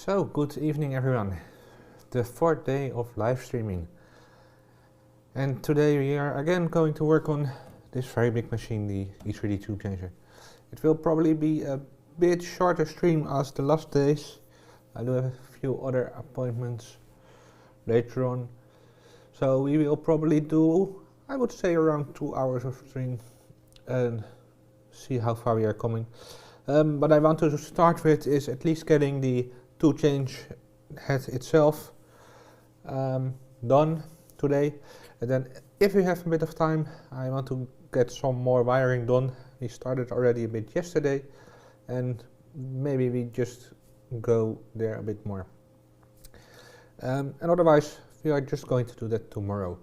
So, good evening everyone. The fourth day of live streaming. And today we are again going to work on this very big machine, the E3D toolchanger. It will probably be a bit shorter stream as the last days. I do have a few other appointments later on. So we will probably do, I would say, around 2 hours of stream and see how far we are coming. What I want to start with is at least getting the tool change head itself done today, and then if we have a bit of time I want to get some more wiring done. We started already a bit yesterday and maybe we just go there a bit more, and otherwise we are just going to do that tomorrow.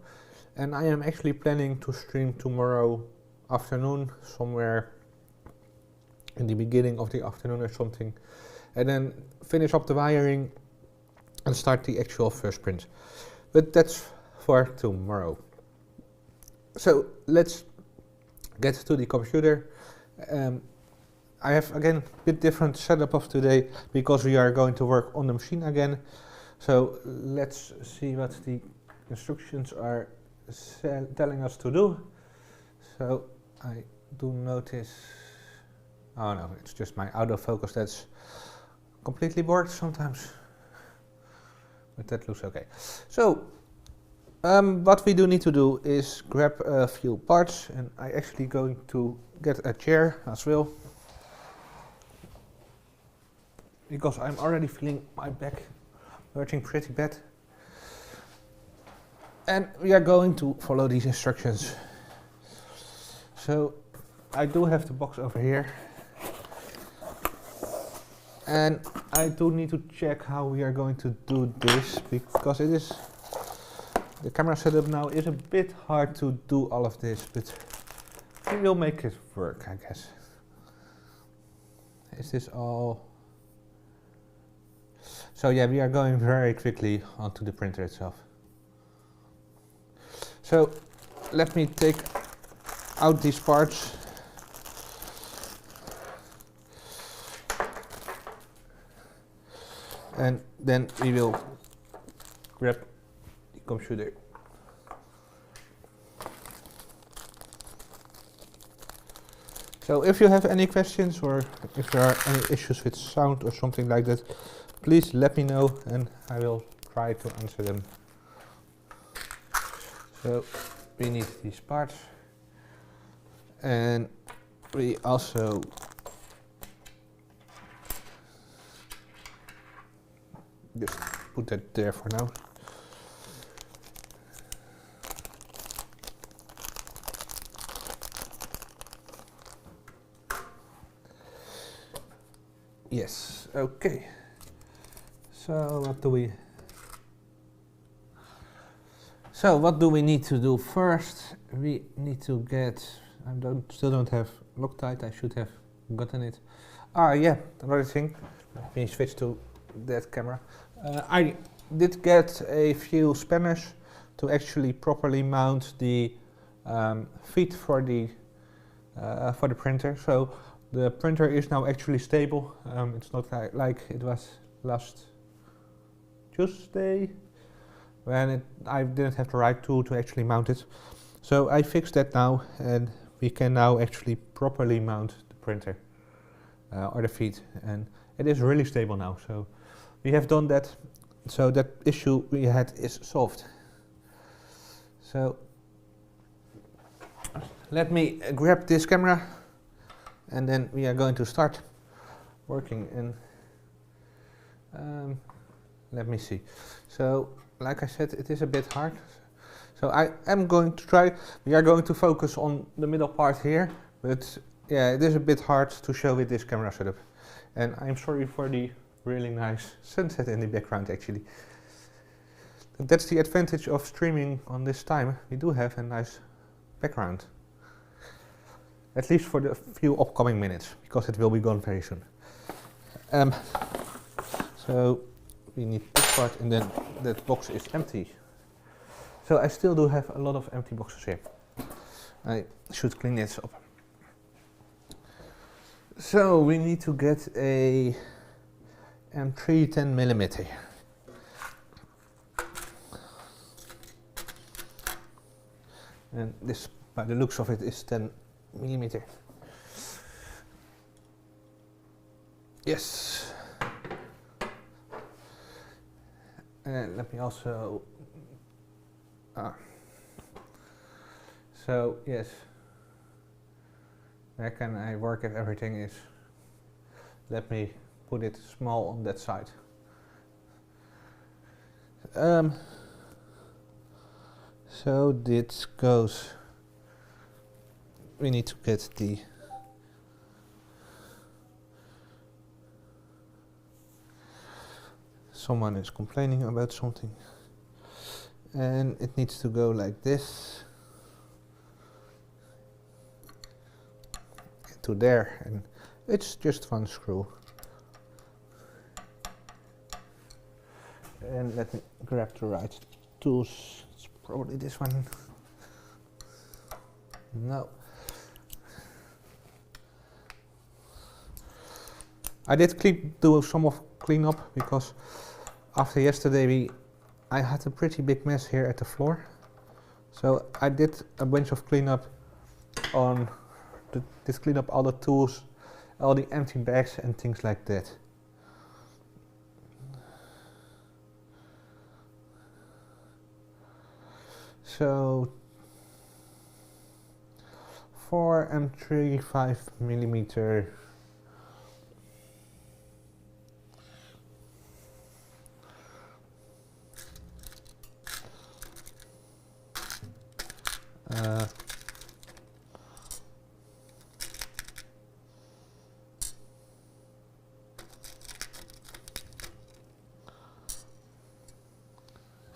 And I am actually planning to stream tomorrow afternoon, somewhere in the beginning of the afternoon or something, and then finish up the wiring and start the actual first print. But that's for tomorrow. So let's get to the computer. I have again a bit different setup of today because we are going to work on the machine again. So let's see what the instructions are telling us to do. So I do notice, oh no, it's just my autofocus that's completely bored sometimes, but that looks okay. So what we do need to do is grab a few parts, and I actually going to get a chair as well because I'm already feeling my back hurting pretty bad. And we are going to follow these instructions. So I do have the box over here, and I do need to check how we are going to do this because it is, the camera setup now is a bit hard to do all of this, but we will make it work, I guess. Is this all? So yeah, we are going very quickly onto the printer itself. So let me take out these parts. And then we will grab the computer. So if you have any questions or if there are any issues with sound or something like that, please let me know and I will try to answer them. So we need these parts, and we also just put that there for now. Yes, okay. So what do we need to do first? We need to get, still don't have Loctite, I should have gotten it. Ah yeah, another thing, let me switch to that camera. I did get a few spanners to actually properly mount the feet for the printer. So the printer is now actually stable. It's not like it was last Tuesday when I didn't have the right tool to actually mount it. So I fixed that now, and we can now actually properly mount the printer or the feet, and it is really stable now. So we have done that, so that issue we had is solved. So let me grab this camera and then we are going to start working. And let me see. So like I said, it is a bit hard. So I am going to try, we are going to focus on the middle part here, but yeah, it is a bit hard to show with this camera setup. And I'm sorry for the really nice sunset in the background actually. That's the advantage of streaming on this time. We do have a nice background. At least for the few upcoming minutes, because it will be gone very soon. So we need this part, and then that box is empty. So I still do have a lot of empty boxes here. I should clean this up. So we need to get a M3 10mm. And this, by the looks of it, is 10mm. Yes. And let me also. So yes, where can I work if everything is? Let me put it small on that side. So this goes. We need to get the. Someone is complaining about something, and it needs to go like this to there, and it's just one screw. And let me grab the right tools. It's probably this one. No. I did do some of cleanup because after yesterday I had a pretty big mess here at the floor. So I did a bunch of cleanup on did clean up all the tools, all the empty bags and things like that. So for M3 5mm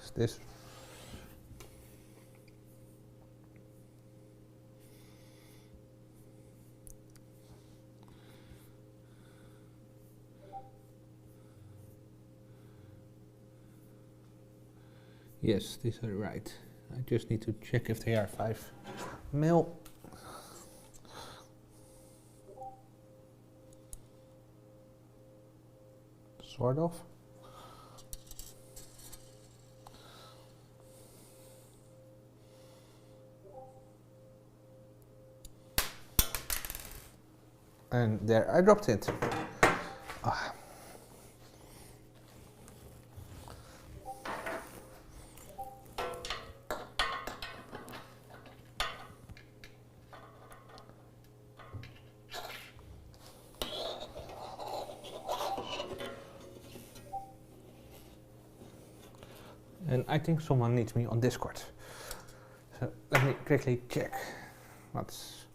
is this. Yes, these are right. I just need to check if they are 5mm. Sort of. And there, I dropped it. Ah. And I think someone needs me on Discord. So let me quickly check what's.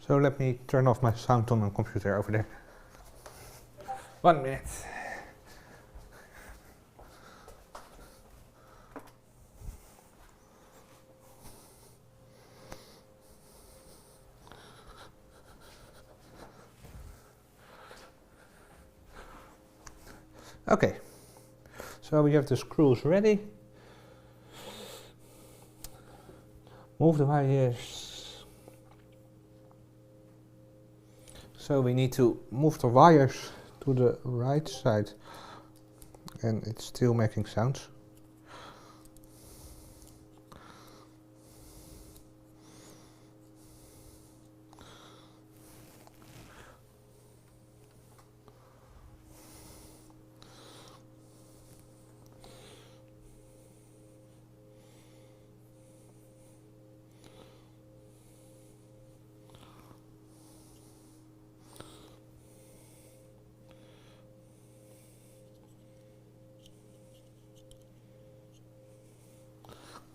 So let me turn off my sound on my computer over there. 1 minute. Okay, so we have the screws ready. Move the wires. So we need to move the wires to the right side, and it's still making sounds.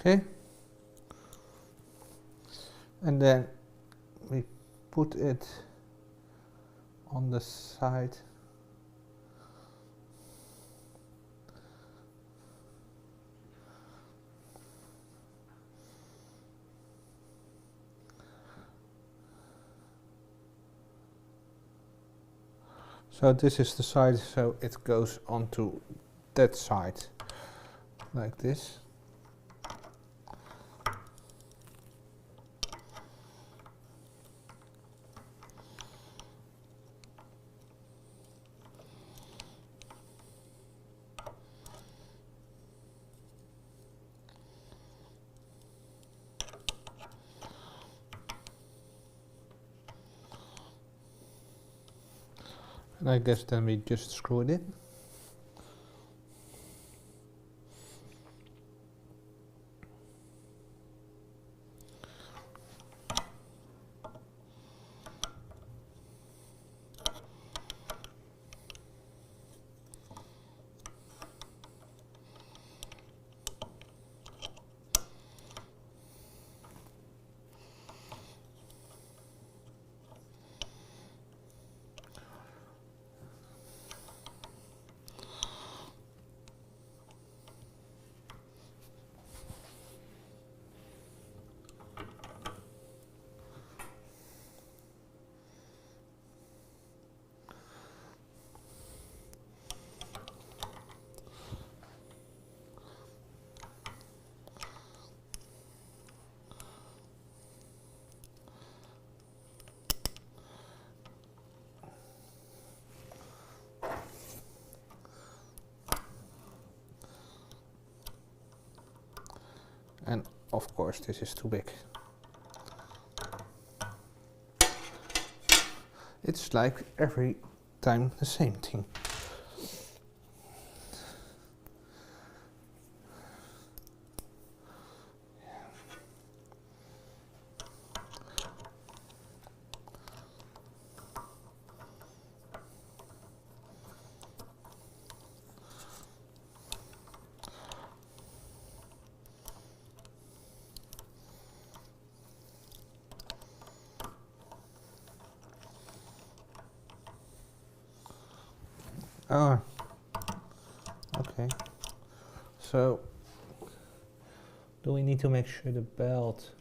Okay, and then we put it on the side. So this is the side, so it goes onto that side. like this. And I guess then we just screw it in. And of course this is too big. It's like every time the same thing. Oh, okay. So, do we need to make sure the belt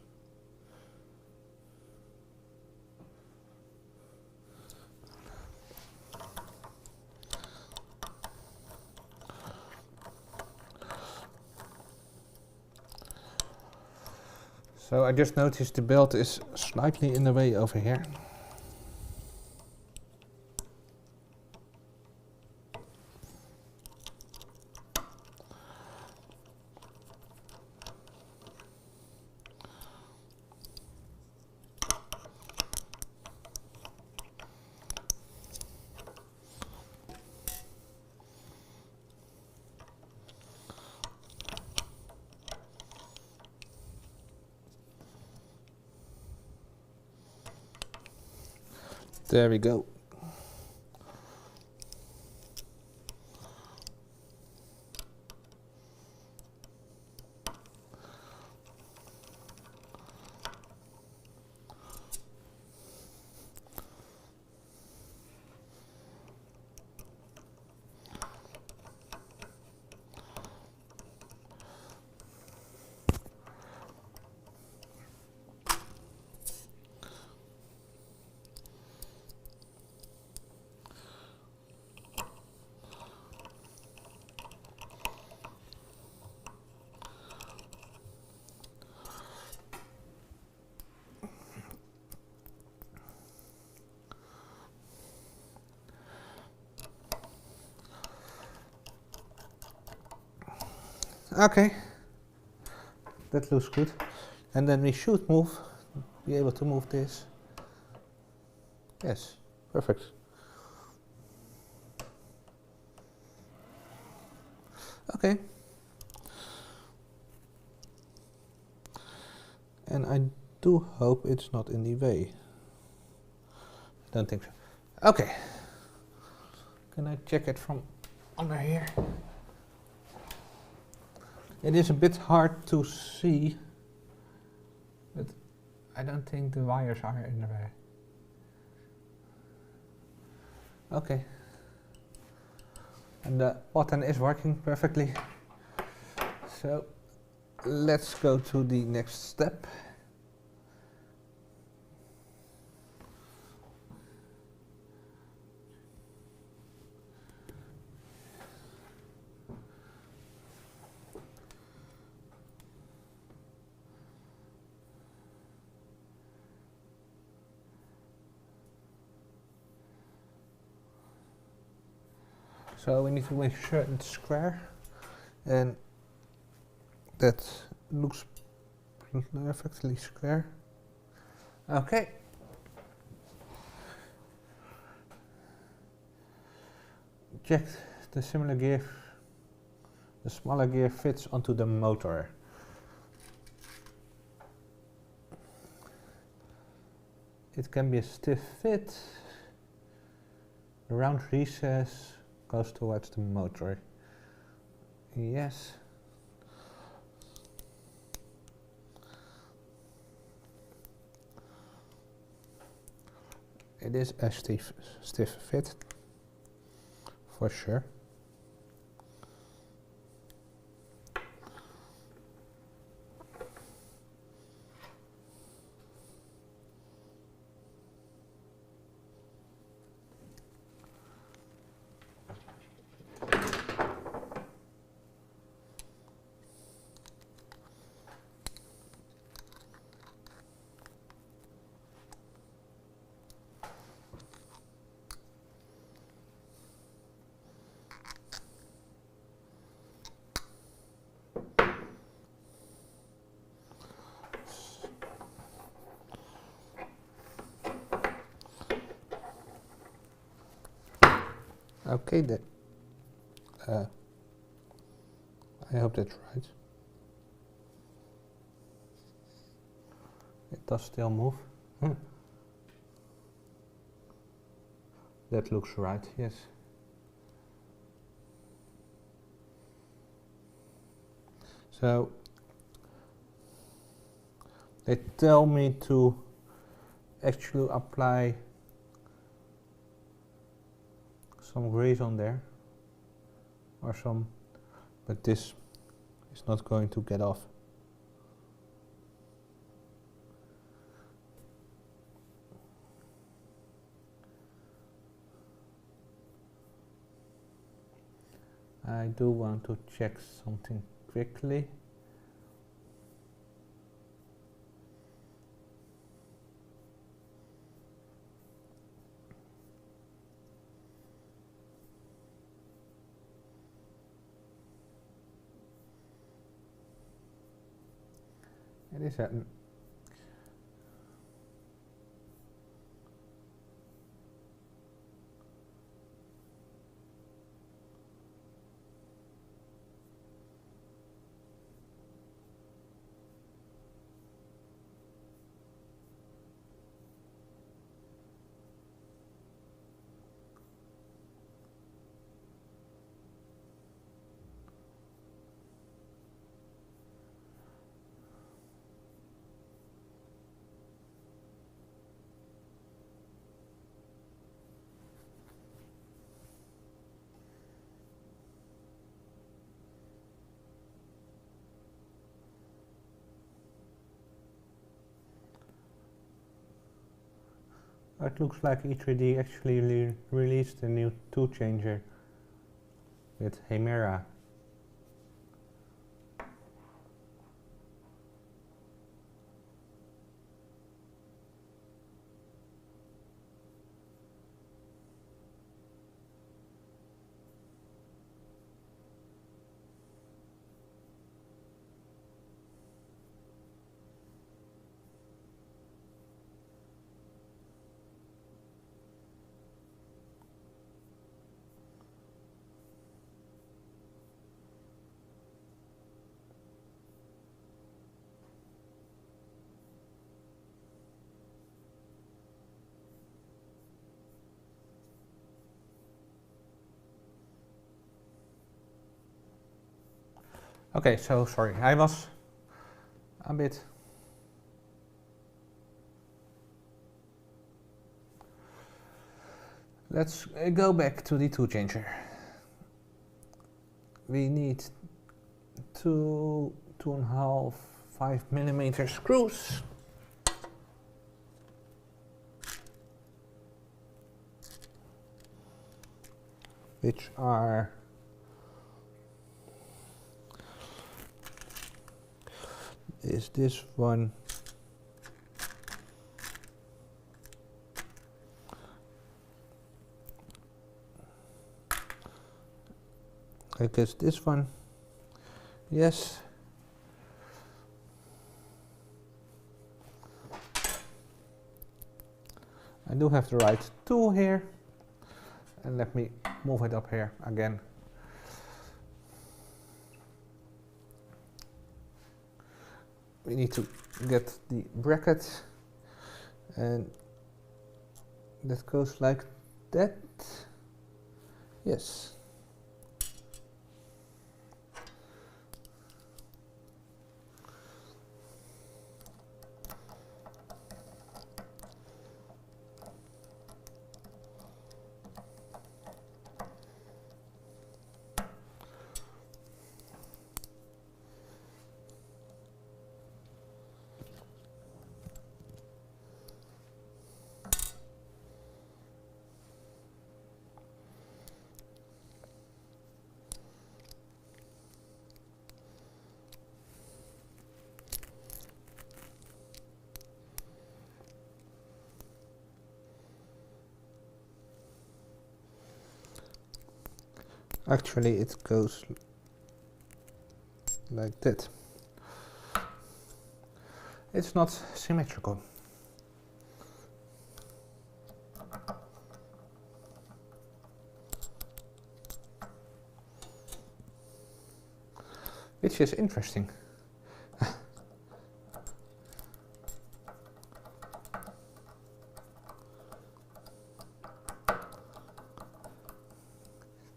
So I just noticed the belt is slightly in the way over here. There we go. Okay, that looks good. And then we should be able to move this. Yes, perfect. Okay. And I do hope it's not in the way. Don't think so. Okay. Can I check it from under here? It is a bit hard to see, but I don't think the wires are in the way. Okay. And the button is working perfectly. So let's go to the next step. So we need to make sure it's square, and that looks perfectly square. Okay. Check the similar gear. The smaller gear fits onto the motor. It can be a stiff fit. The round recess goes towards the motor. Yes. It is a stiff fit, for sure. Okay, then. I hope that's right. It does still move. That looks right, yes. So they tell me to actually apply some grease on there, or some, but this is not going to get off. I do want to check something quickly. It is a it looks like E3D actually released a new toolchanger with Hemera. Okay, so sorry, I was a bit let's go back to the toolchanger. We need 2.5 5mm screws. Which are is this one I guess this one, yes. I do have the right tool here, and let me move it up here again. We need to get the bracket, and that goes like that. Yes. Actually, it goes like that. It's not symmetrical. Which is interesting.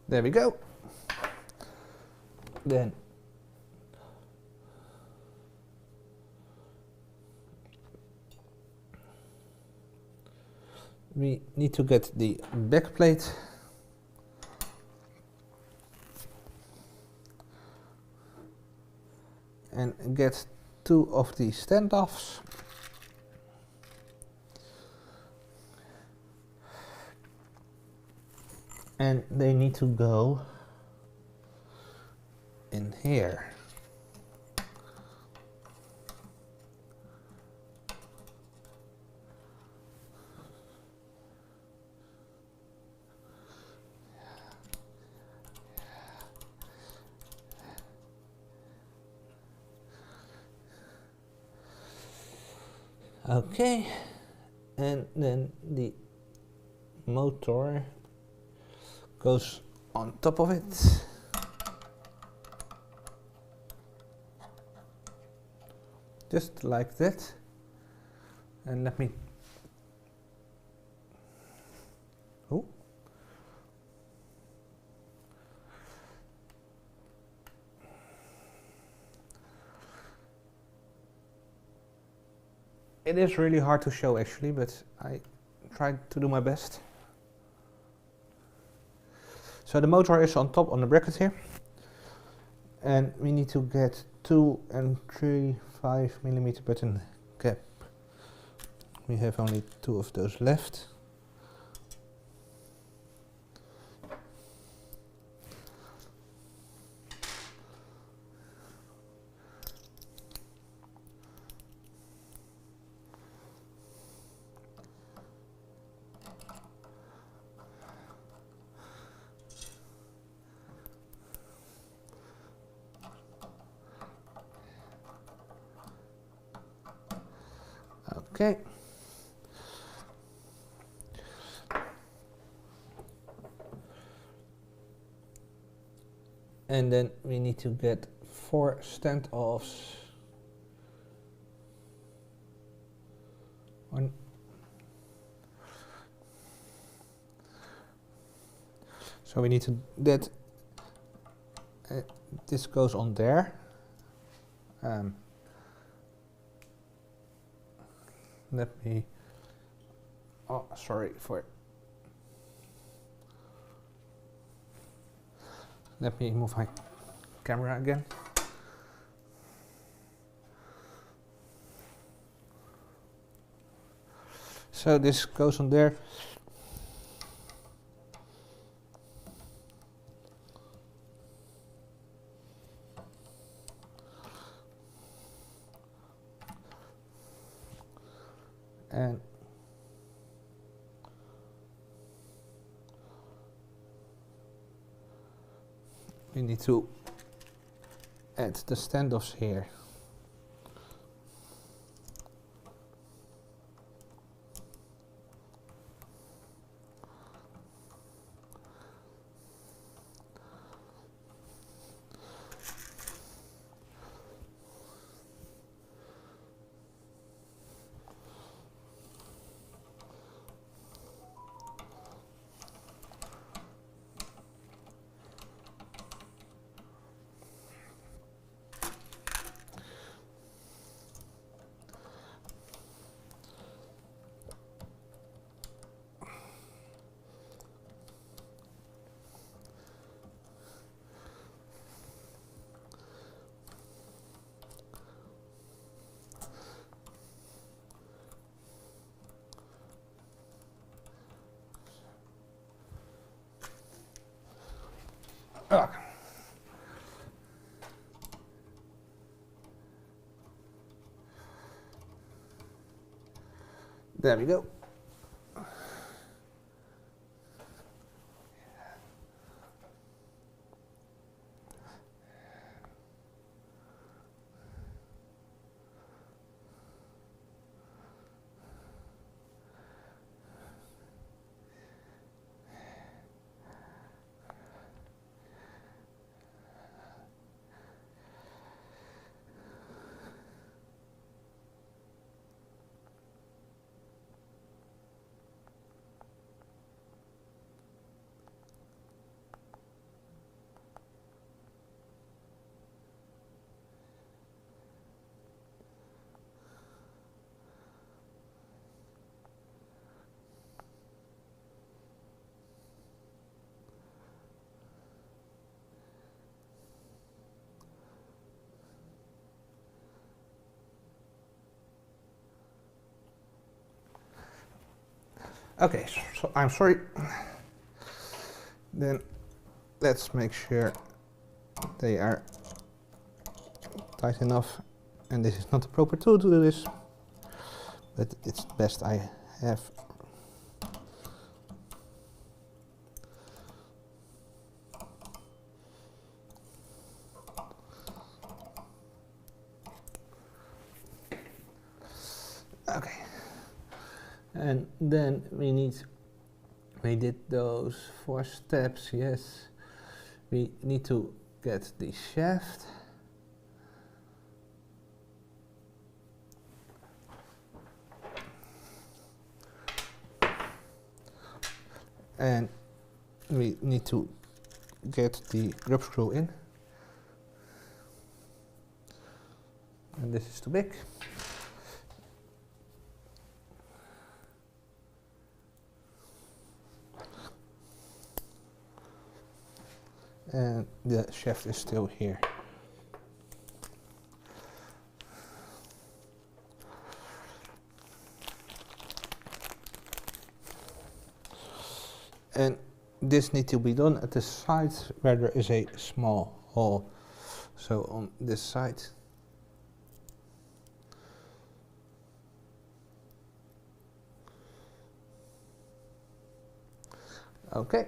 There we go. Then we need to get the back plate and get 2 of the standoffs. And they need to go in here. Okay, and then the motor goes on top of it. Just like that. And let me... Oh. It is really hard to show actually, but I tried to do my best. So the motor is on top on the bracket here. And we need to get 2 and 3 5mm button cap. We have only 2 of those left. Okay. And then we need to get 4 standoffs. One. So we need to that this goes on there. Let me, oh sorry for, let me move my camera again. So this goes on there. And we need to add the standoffs here. There we go. Okay, so I'm sorry. Then let's make sure they are tight enough. And this is not the proper tool to do this, but it's best I have. Okay. And then we did those 4 steps, yes. We need to get the shaft. And we need to get the grub screw in. And this is too big. And the shaft is still here. And this needs to be done at the side where there is a small hole. So on this side. Okay.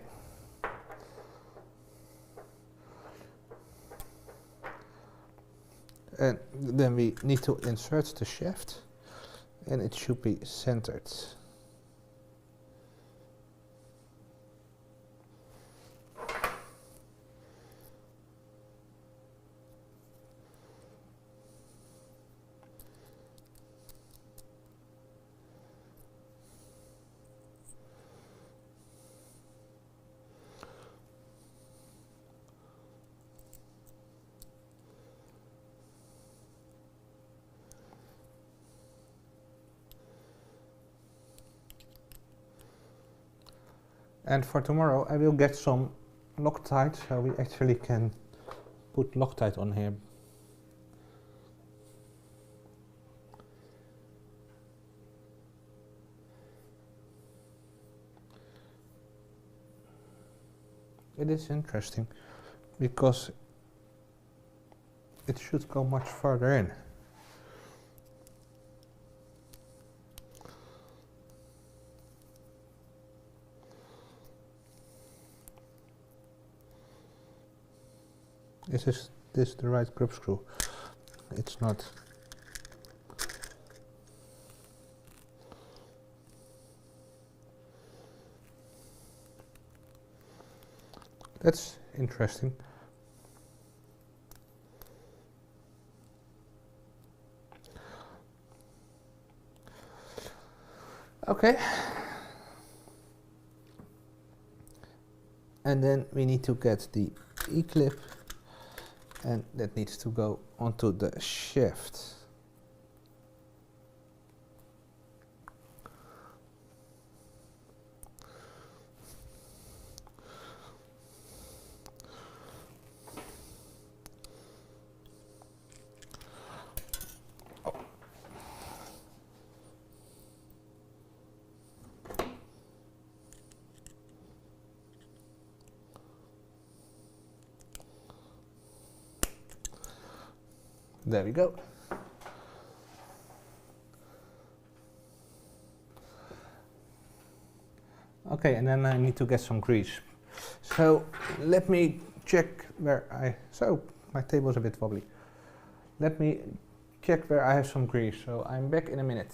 And then we need to insert the shaft, and it should be centered. And for tomorrow I will get some Loctite, so we actually can put Loctite on here. It is interesting because it should go much further in. Is this the right grip screw? It's not. That's interesting. Okay. And then we need to get the E-clip, and that needs to go onto the shaft. There we go. Okay, and then I need to get some grease. So let me check so my table is a bit wobbly. Let me check where I have some grease. So I'm back in a minute.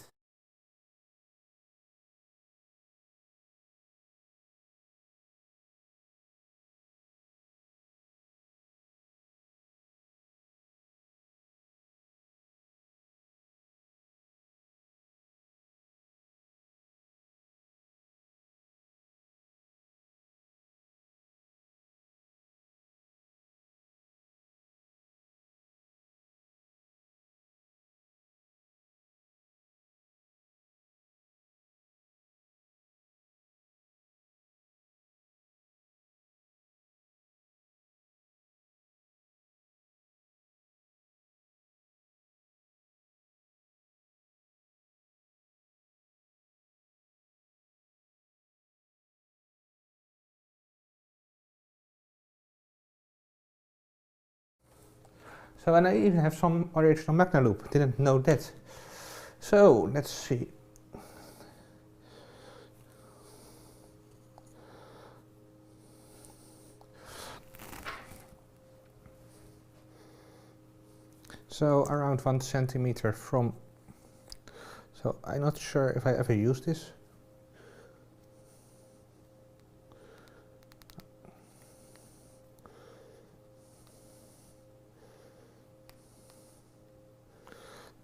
So, and I even have some original Magna loop, didn't know that. So, let's see. So, around 1 centimeter from, so I'm not sure if I ever used this.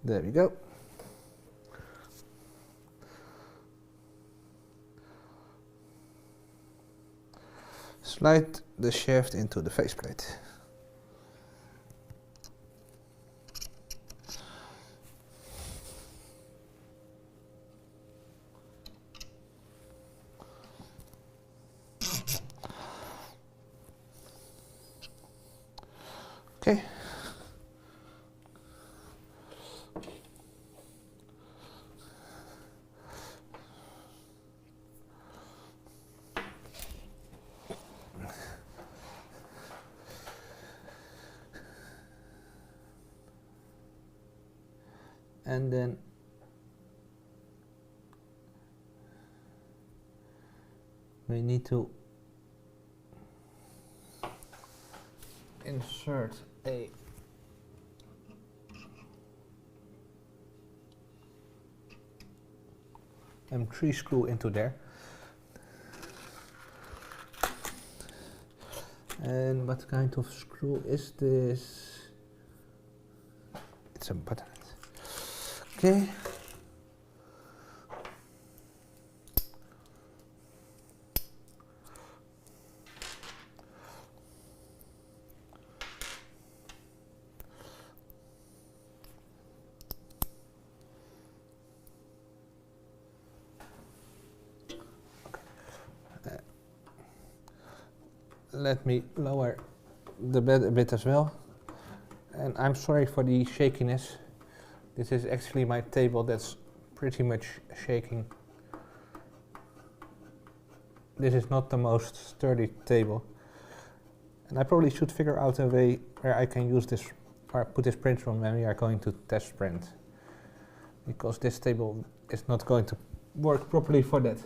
There we go. Slide the shaft into the faceplate. Okay. And then we need to insert a M3 screw into there. And what kind of screw is this? It's a button. Okay. Let me lower the bed a bit as well. And I'm sorry for the shakiness. This is actually my table that's pretty much shaking. This is not the most sturdy table. And I probably should figure out a way where I can use this, or put this print room when we are going to test print. Because this table is not going to work properly for that.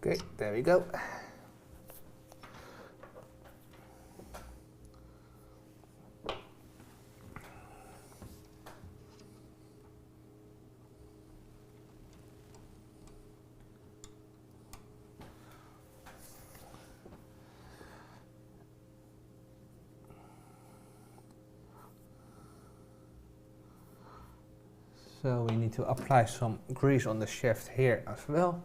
Okay, there we go. So we need to apply some grease on the shaft here as well.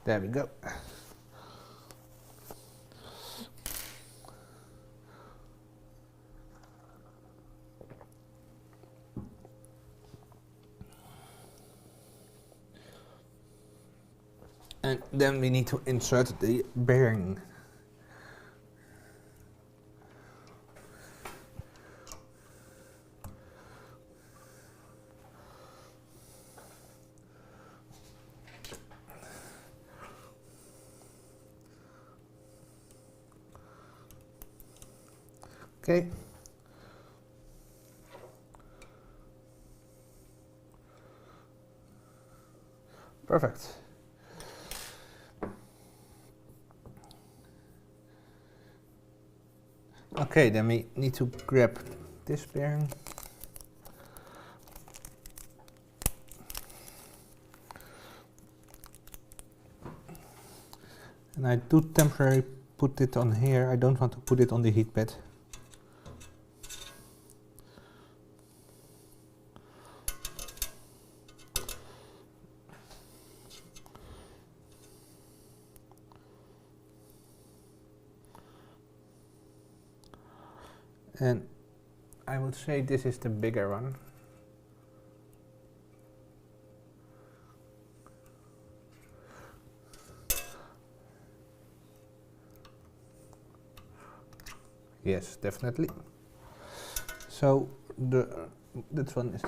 There we go. And then we need to insert the bearing. Okay. Perfect. Okay, then we need to grab this bearing. And I do temporarily put it on here. I don't want to put it on the heat bed. And I would say this is the bigger one. Yes, definitely. So that one is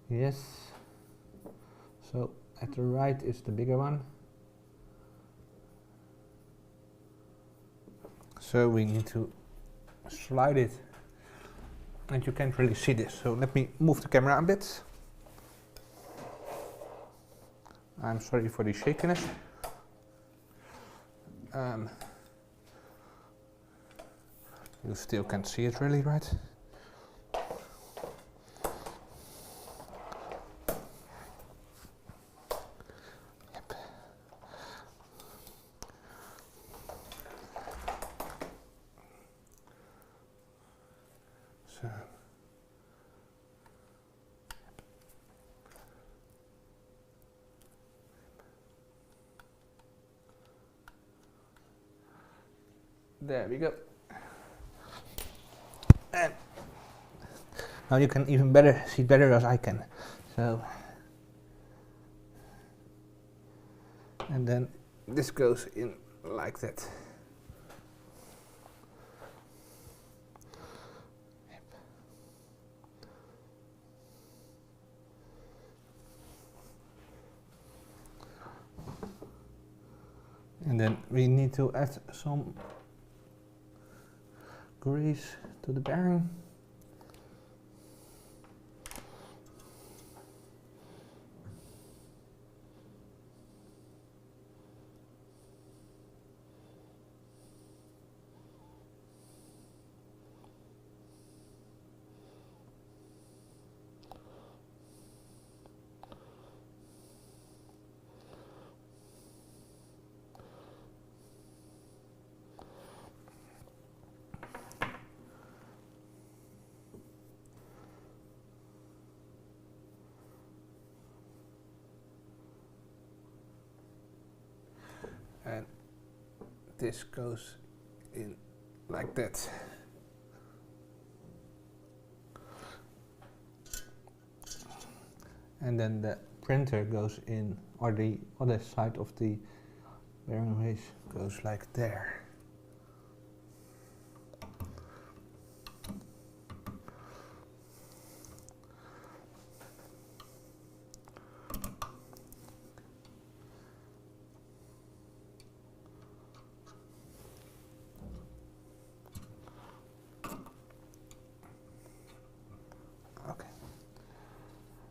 yes. So at the right is the bigger one. So we need to slide it, and you can't really see this. So let me move the camera a bit. I'm sorry for the shakiness. You still can't see it really, right? Yep. So. There we go. And now you can even see better as I can. So, and then this goes in like that. Yep. And then we need to add some grease to the bearing. this goes in like that. And then the printer goes in, or the other side of the bearing race goes like there.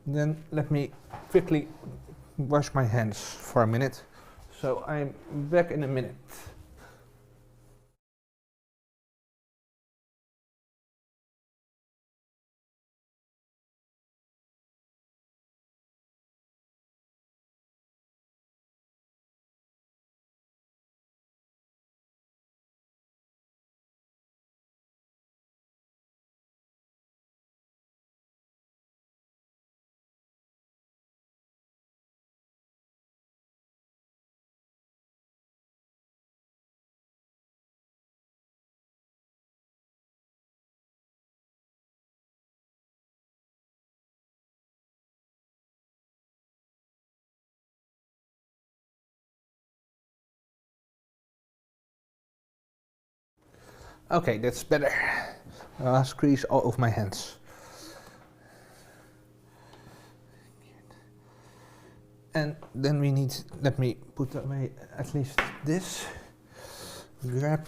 Then let me quickly wash my hands for a minute. So I'm back in a minute. Okay, that's better. Squeeze all of my hands. And then we need, let me put away at least this. Grab.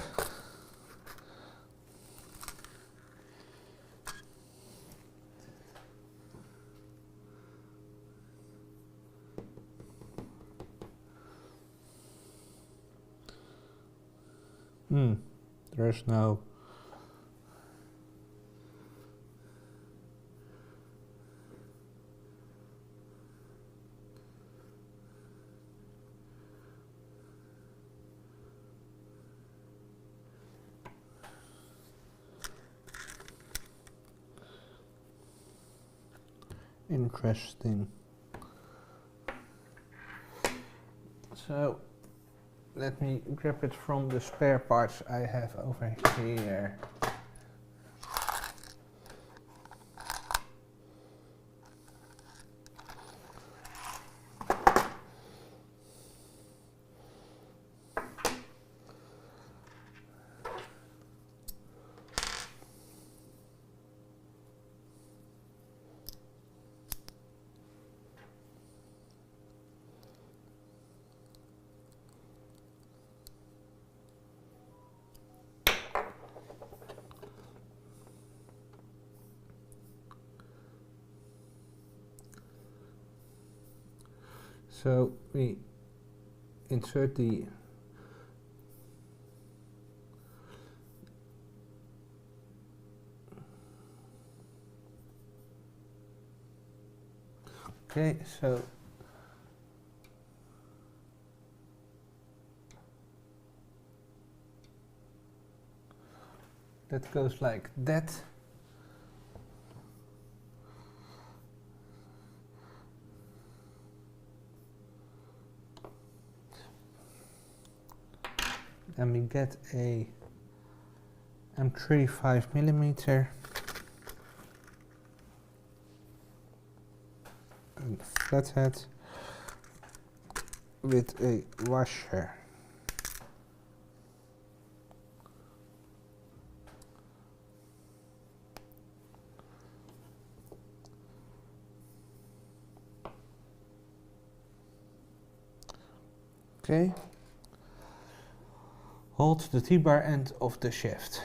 There's no interesting. So let me grab it from the spare parts I have over here. So we insert the okay, so that goes like that. And we get a M35mm and flathead with a washer. Okay. Hold the T-bar end of the shaft.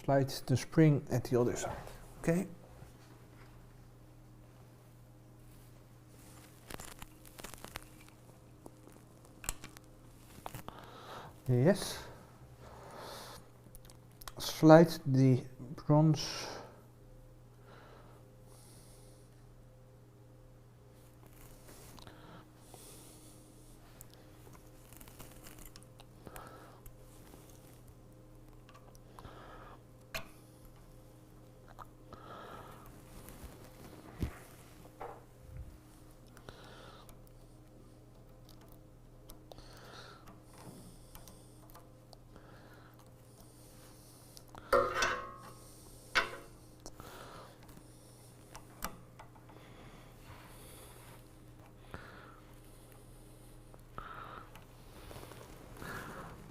Slide the spring at the other side. Okay. Yes. Slide the bronze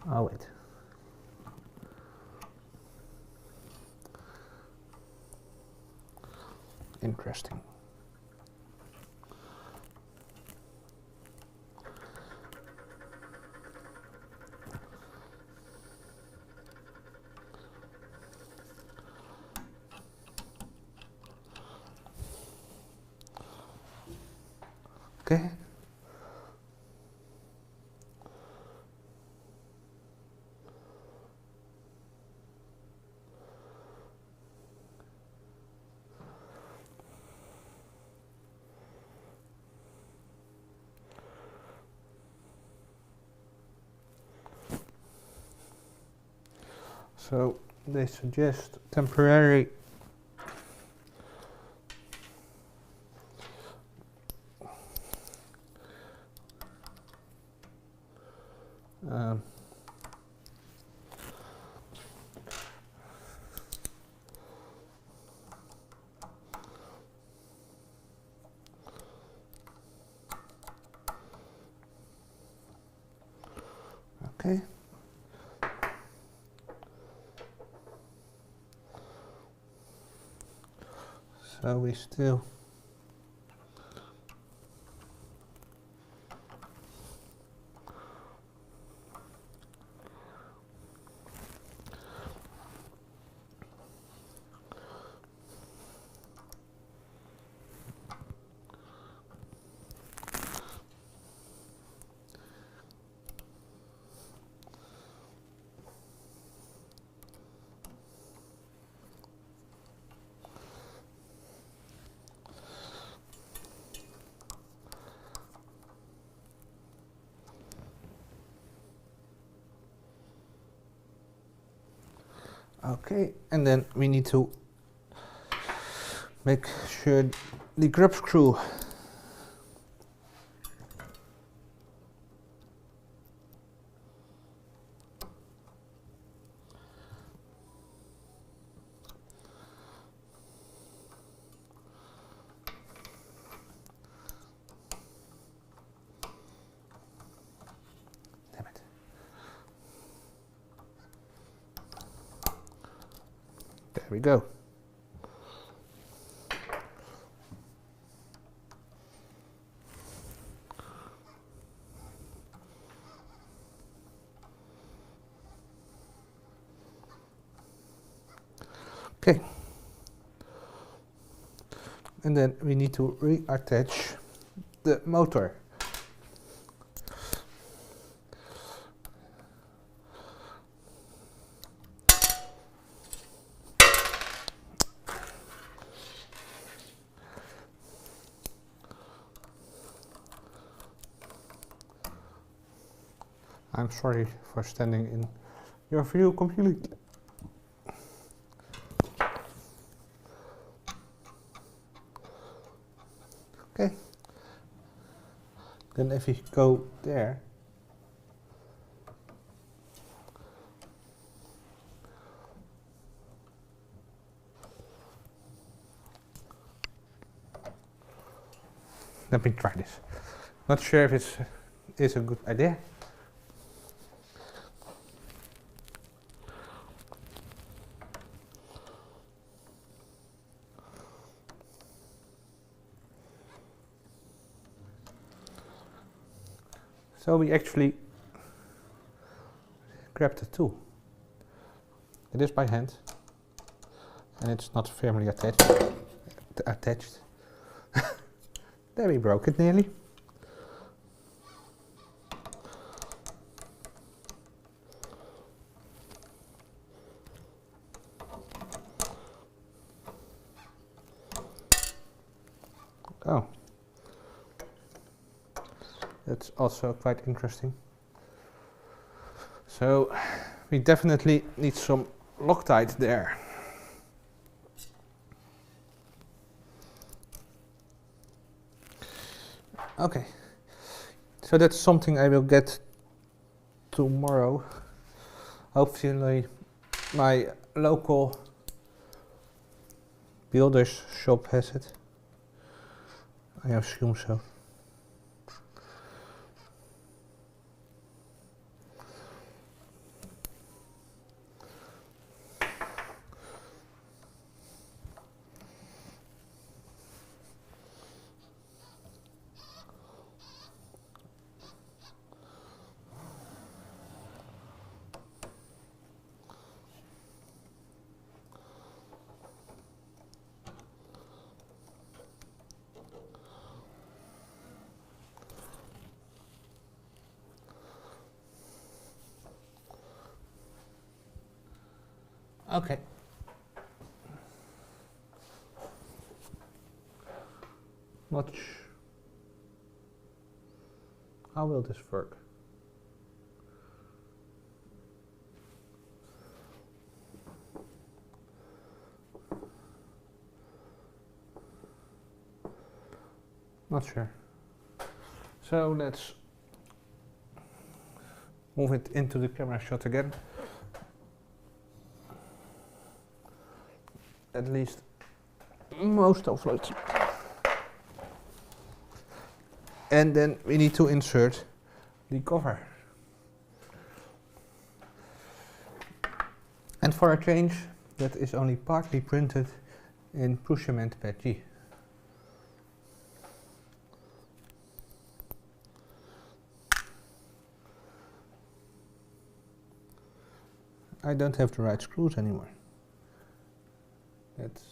Oh wait. Interesting. Okay. So they suggest temporary okay. So we still okay, and then we need to make sure the grub screw damn it. There we go. Okay, and then we need to reattach the motor. I'm sorry for standing in your view completely. Okay, then if we go there, let me try this. Not sure if it is a good idea. So we actually grab the tool. It is by hand, and it's not firmly attached. There, we broke it nearly. Oh, that's also quite interesting. So we definitely need some Loctite there. Okay, so that's something I will get tomorrow. Hopefully my local builder's shop has it. I assume so. Okay. How will this work? Not sure. So let's move it into the camera shot again. At least most of it. And then we need to insert the cover. And for a change, that is only partly printed in toolchanger. I don't have the right screws anymore. That's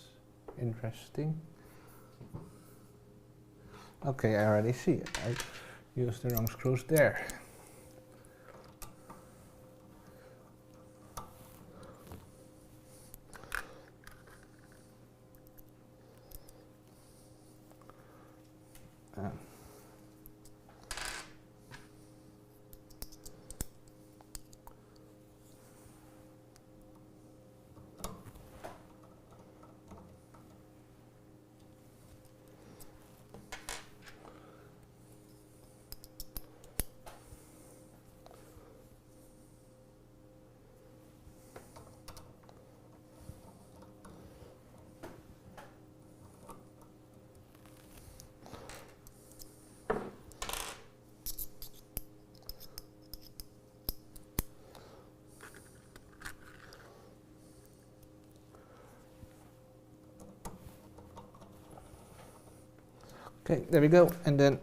interesting. Okay, I already see it. I used the wrong screws there. Okay, there we go. And then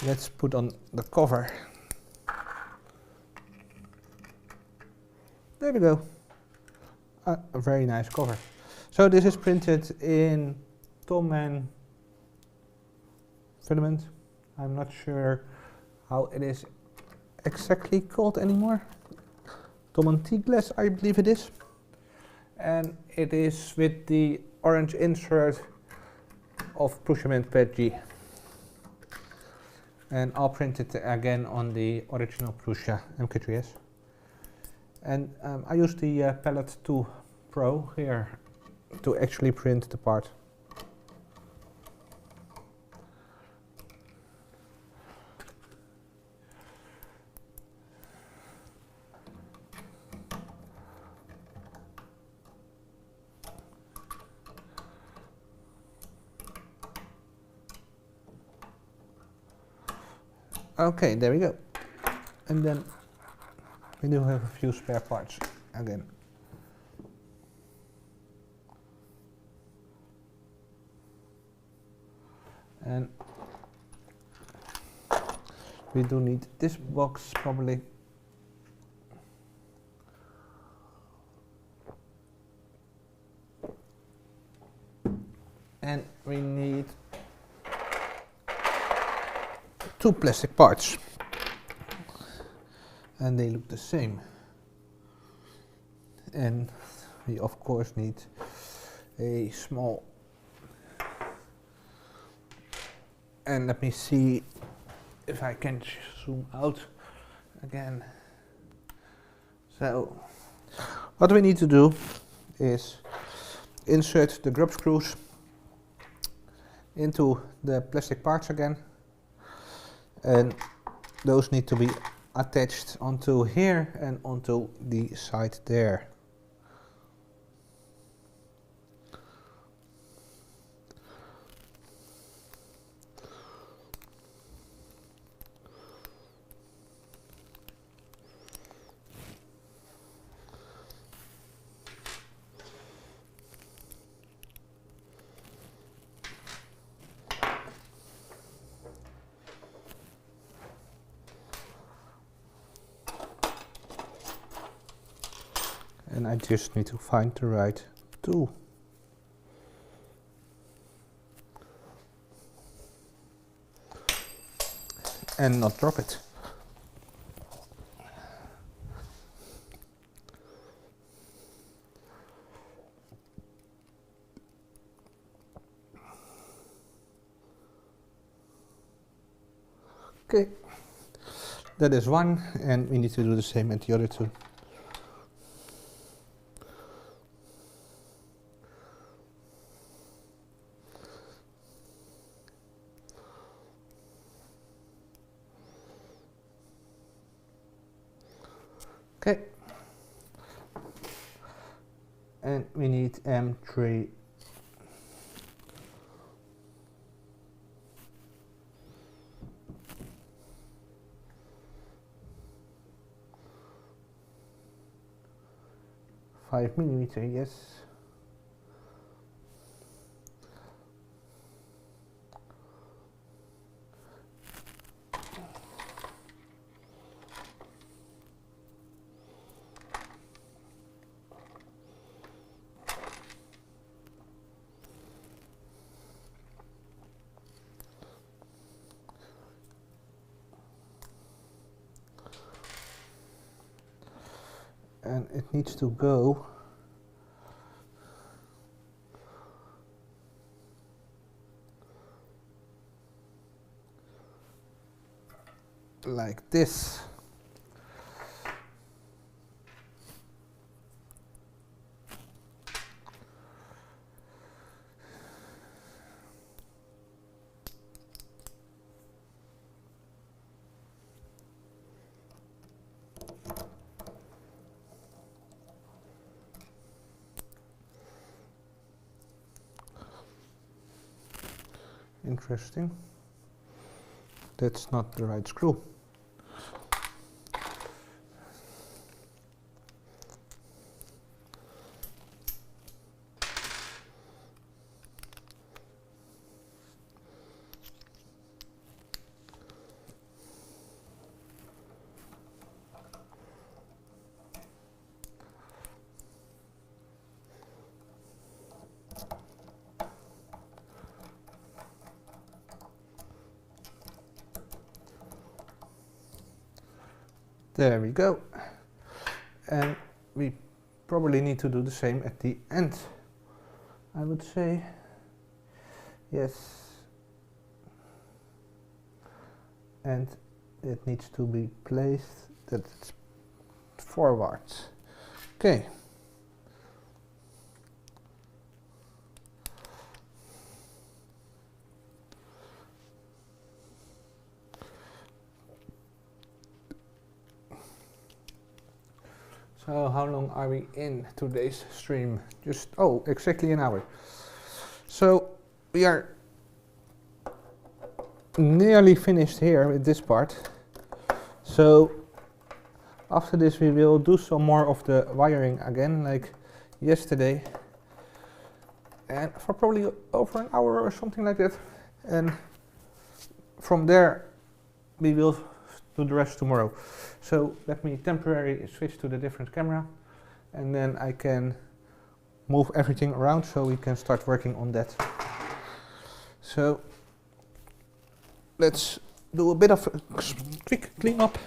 let's put on the cover. There we go. A very nice cover. So this is printed in Tom filament. I'm not sure how it is exactly called anymore. Tom glass, I believe it is. And it is with the orange insert of toolchanger. And I'll print it again on the original Prusa MK3S. And I use the Palette 2 Pro here to actually print the part. Okay, there we go. And then we do have a few spare parts again. And we do need this box probably. And we need 2 plastic parts. And they look the same. And we of course need a small, and let me see if I can zoom out again. So what we need to do is insert the grub screws into the plastic parts again, and those need to be attached onto here and onto the side there. And I just need to find the right tool. And not drop it. Okay, that is one, and we need to do the same at the other two. Okay, and we need M3. Five millimeter, yes. And it needs to go like this. Interesting. That's not the right screw. There we go. And we probably need to do the same at the end, I would say. Yes. And it needs to be placed that it's forwards. Okay. So how long are we in today's stream? Just, oh, exactly an hour. So we are nearly finished here with this part. So after this we will do some more of the wiring again, like yesterday. And for probably over an hour or something like that. And from there we will do the rest tomorrow. So let me temporarily switch to the different camera, and then I can move everything around so we can start working on that. So let's do a bit of a quick cleanup.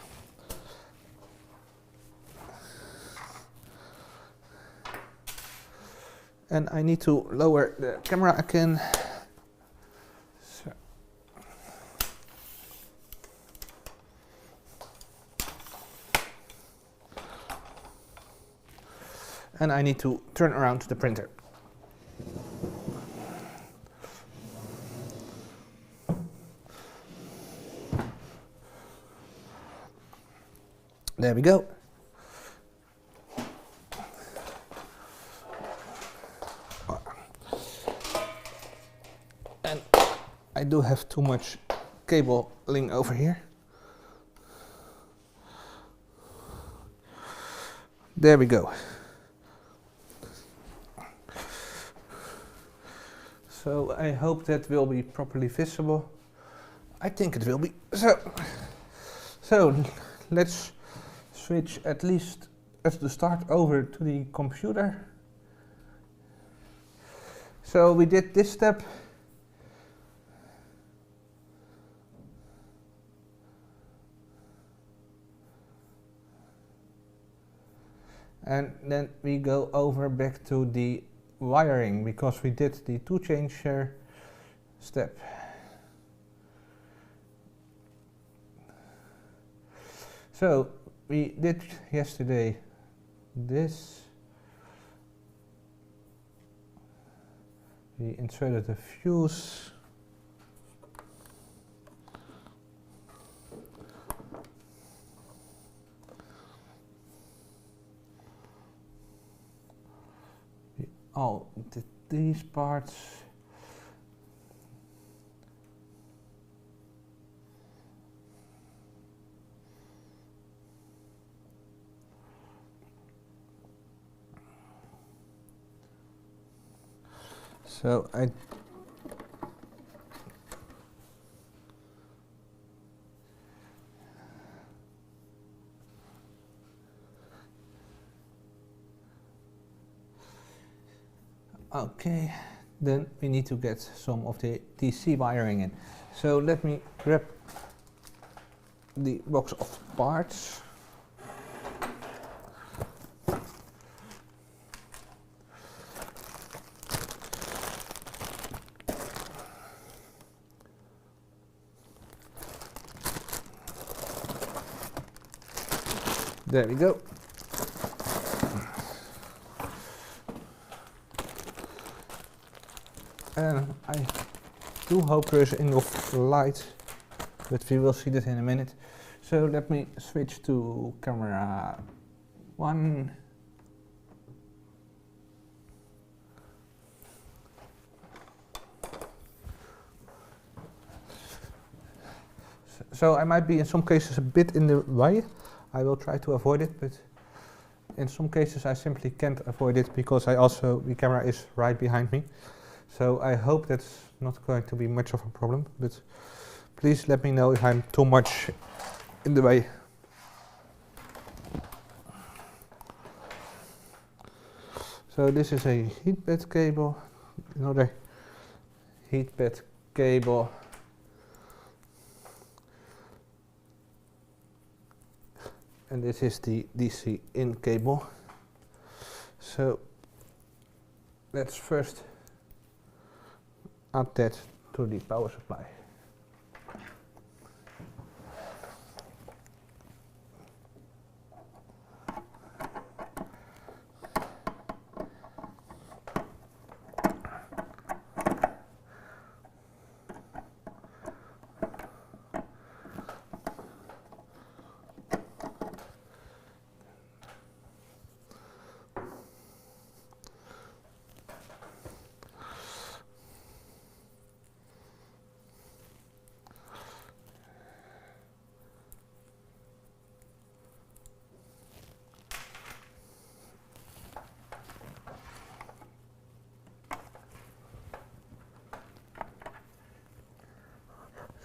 And I need to lower the camera again. And I need to turn around the printer. There we go. And I do have too much cabling over here. There we go. So I hope that will be properly visible. I think it will be. So let's switch at least at the start over to the computer. So we did this step. And then we go over back to the wiring, because we did the toolchanger step. So we did yesterday this. We inserted a fuse. We all did these parts. So okay, then we need to get some of the DC wiring in. So let me grab the box of parts. There we go. And I do hope there is enough light, but we will see that in a minute. So let me switch to camera 1. So I might be in some cases a bit in the way. I will try to avoid it, but in some cases I simply can't avoid it because the camera is right behind me. So I hope that's not going to be much of a problem, but please let me know if I'm too much in the way. So this is a heat bed cable, another heat bed cable. And this is the DC in cable. So let's first add that to the power supply.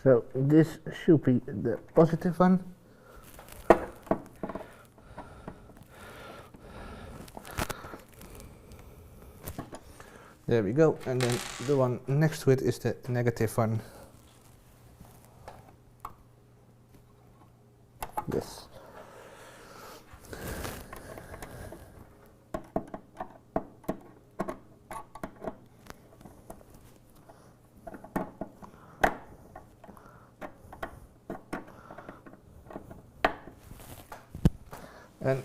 So this should be the positive one. There we go, and then the one next to it is the negative one. Yes. And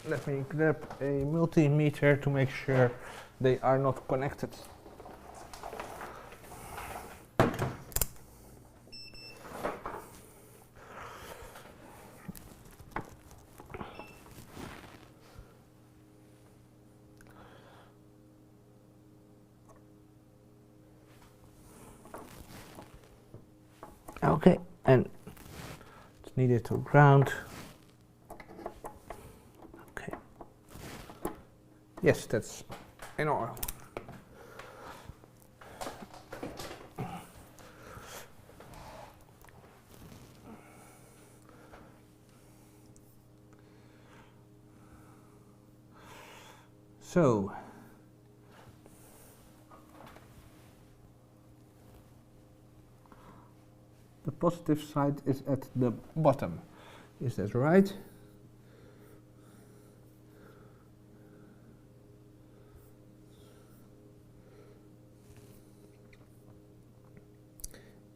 let me grab a multimeter to make sure they are not connected. Okay, and it's needed to ground. Okay. Yes, that's in order. So the positive side is at the bottom. Is that right?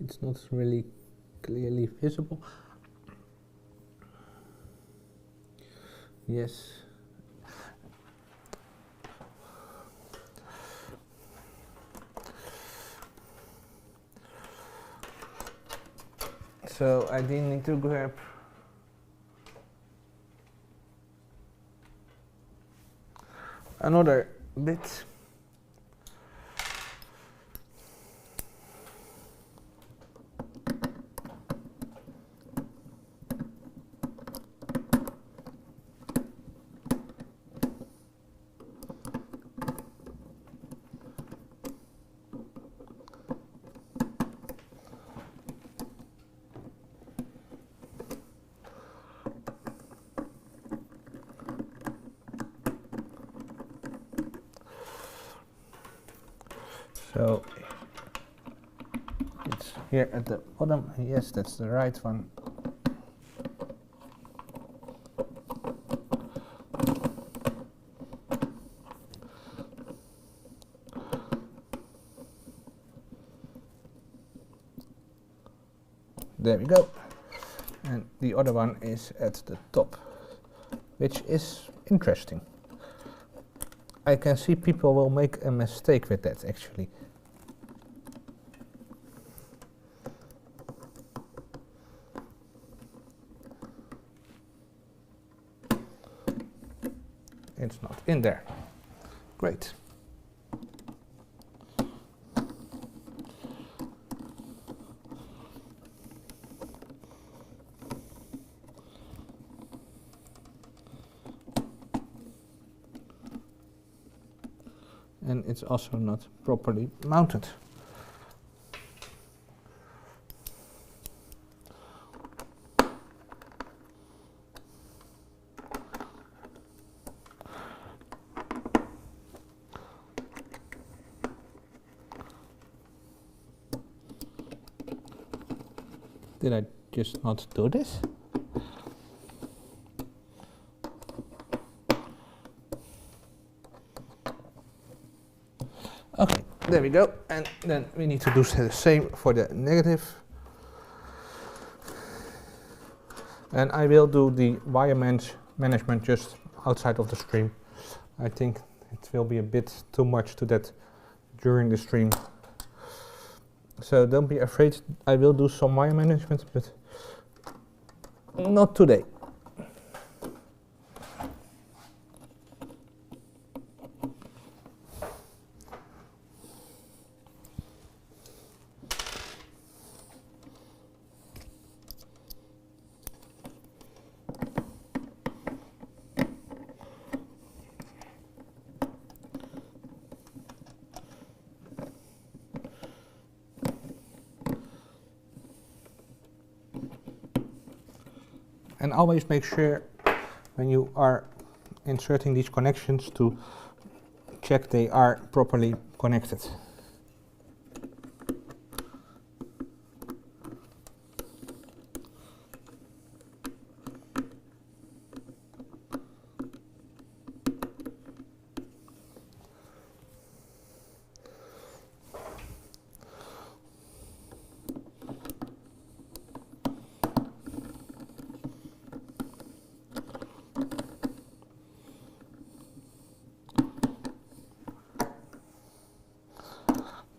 It's not really clearly visible. Yes. So I didn't need to grab another bit. So it's here at the bottom. Yes, that's the right one. There we go. And the other one is at the top, which is interesting. I can see people will make a mistake with that actually. It's not in there. Great. And it's also not properly mounted. Did I just not do this? Okay, there we go. And then we need to do the same for the negative. And I will do the wire management just outside of the stream. I think it will be a bit too much to that during the stream. So don't be afraid, I will do some wire management, but not today. And always make sure when you are inserting these connections to check they are properly connected.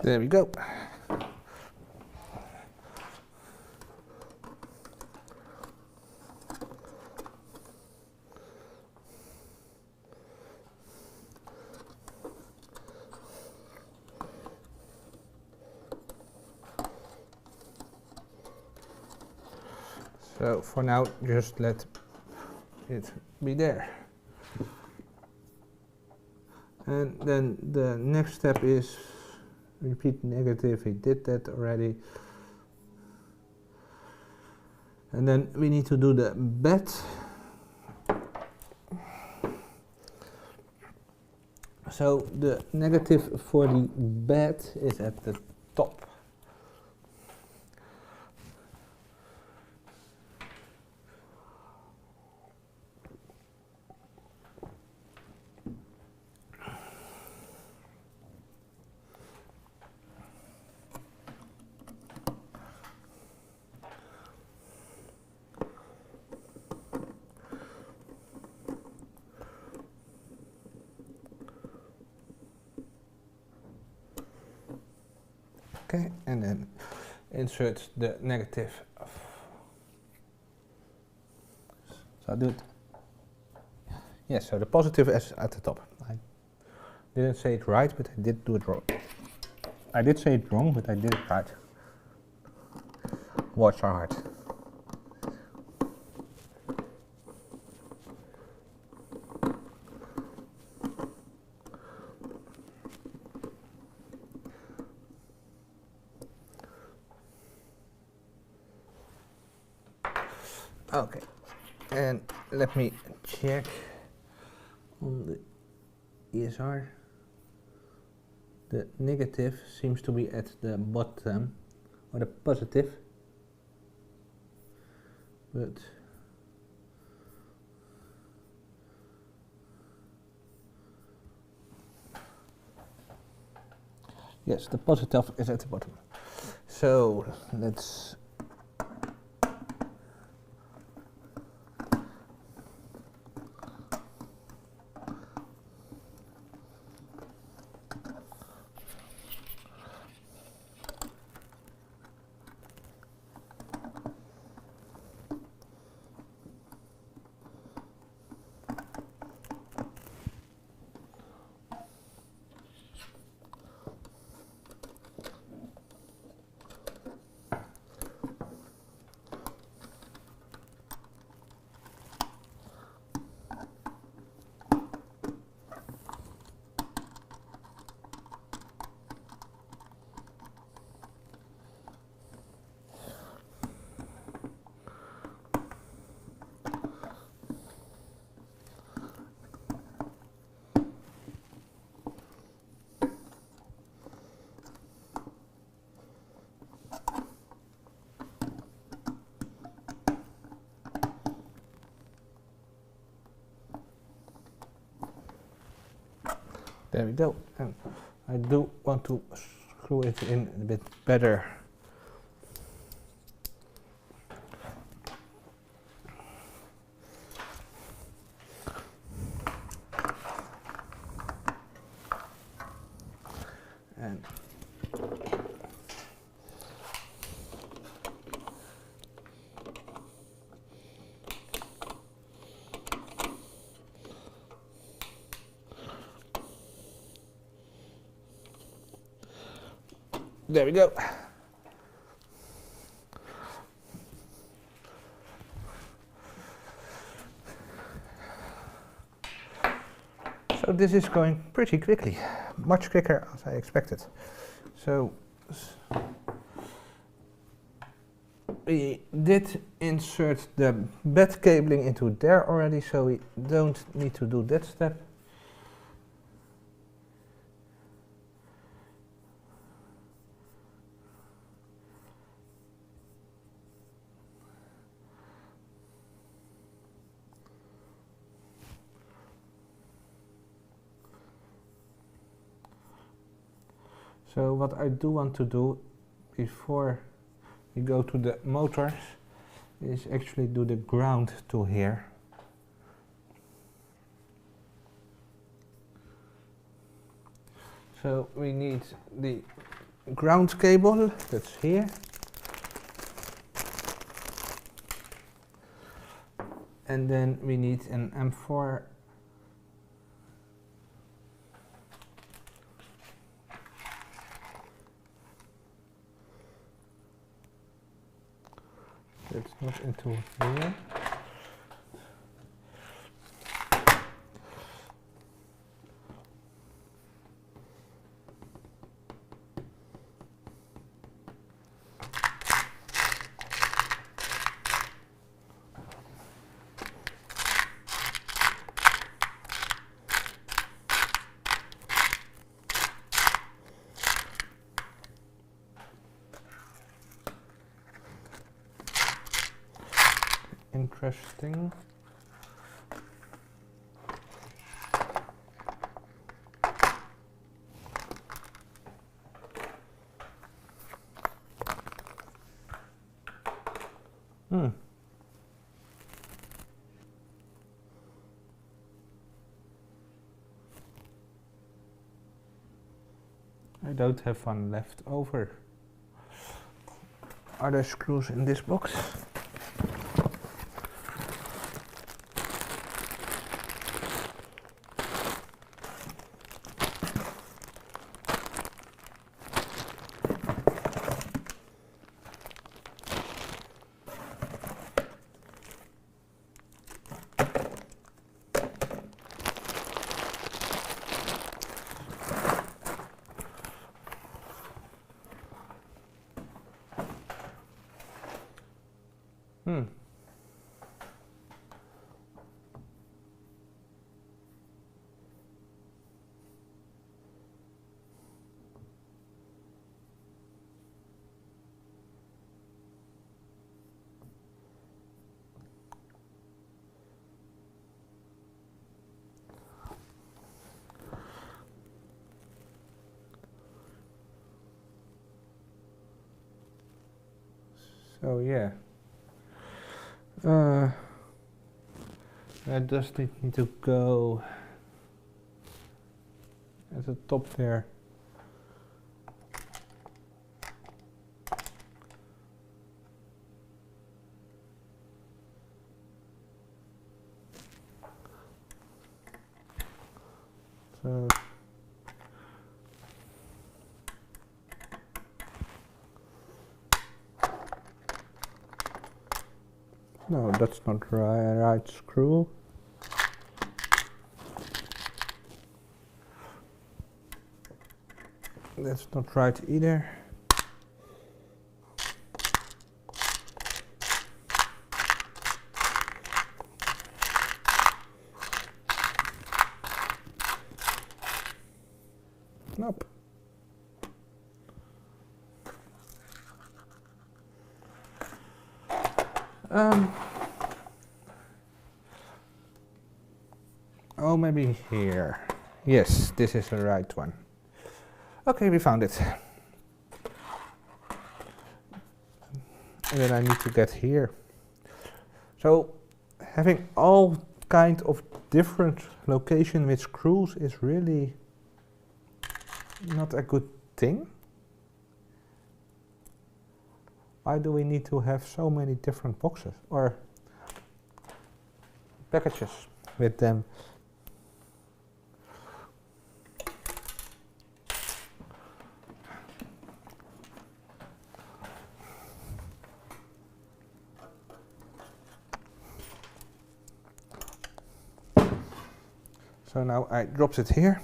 There we go. So for now, just let it be there. And then the next step is repeat negative. We did that already. And then we need to do the bed. So the negative for the bed is at the top. Okay, and then insert the negative. So I do it. Yes, so the positive is at the top. I didn't say it right, but I did do it wrong. I did say it wrong, but I did it right. Words are hard. Okay, and let me check on the ESR. The negative seems to be at the bottom, or the positive, but yes, the positive is at the bottom. So let's there we go. And I do want to screw it in a bit better. And there we go. So this is going pretty quickly, much quicker as I expected. So we did insert the bed cabling into there already, so we don't need to do that step. So what I do want to do before we go to the motors is actually do the ground to here. So we need the ground cable that's here. And then we need an M4 that's not into here. Interesting. I don't have one left over. Are there screws in this box? So yeah, that does need to go at the top there. So no, that's not right screw. That's not right either. Nope. Oh, maybe here. Yes, this is the right one. Okay, we found it. And then I need to get here. So having all kind of different location with screws is really not a good thing. Why do we need to have so many different boxes or packages with them? So now I dropped it here.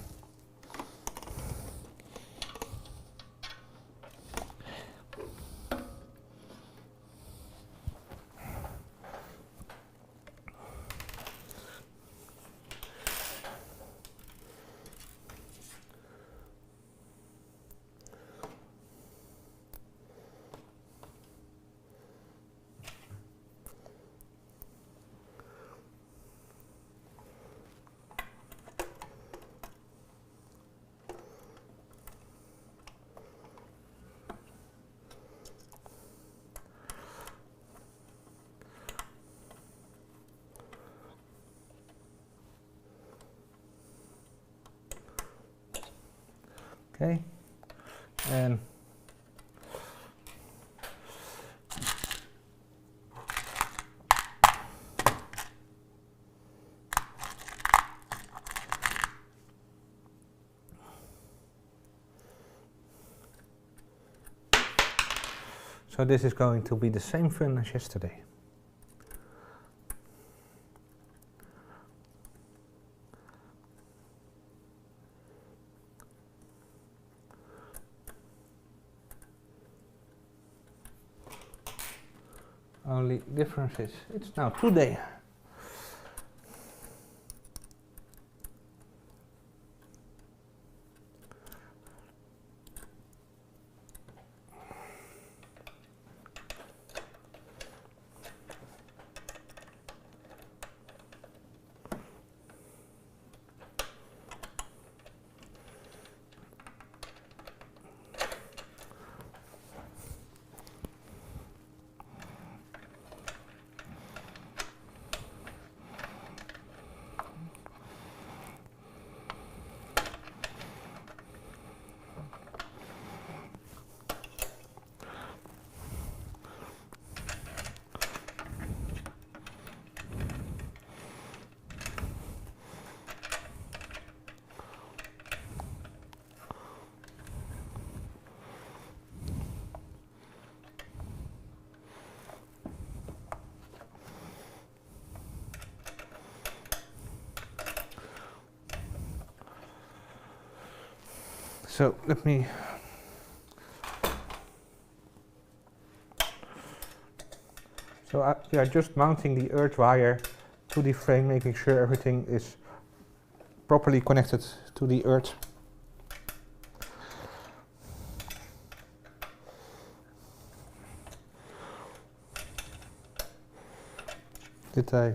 Okay, and so this is going to be the same fun as yesterday. Only difference is it's now today. So let me we are just mounting the earth wire to the frame, making sure everything is properly connected to the earth. Did I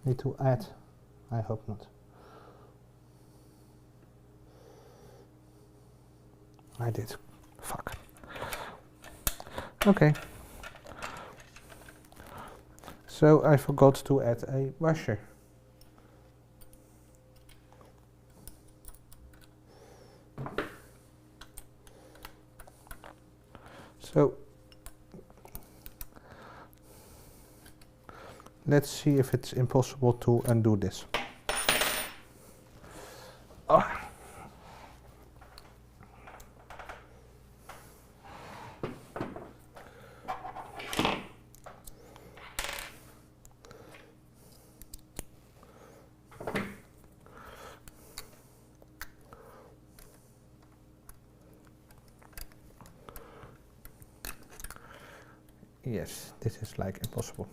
need to add? I hope not. I did. Fuck. Okay. So I forgot to add a washer. So let's see if it's impossible to undo this. Oh. Yes, this is like impossible.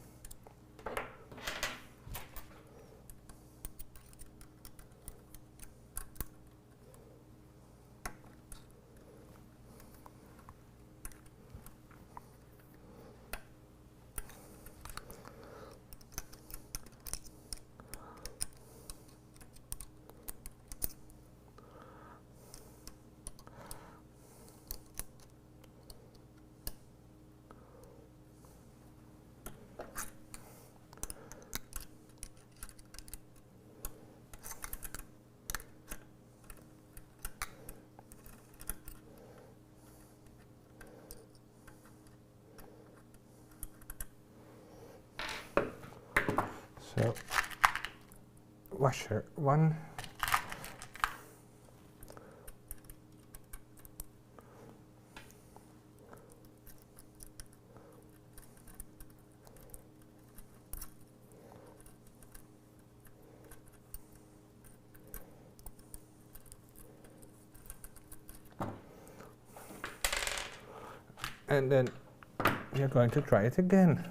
So, washer 1. And then we are going to try it again.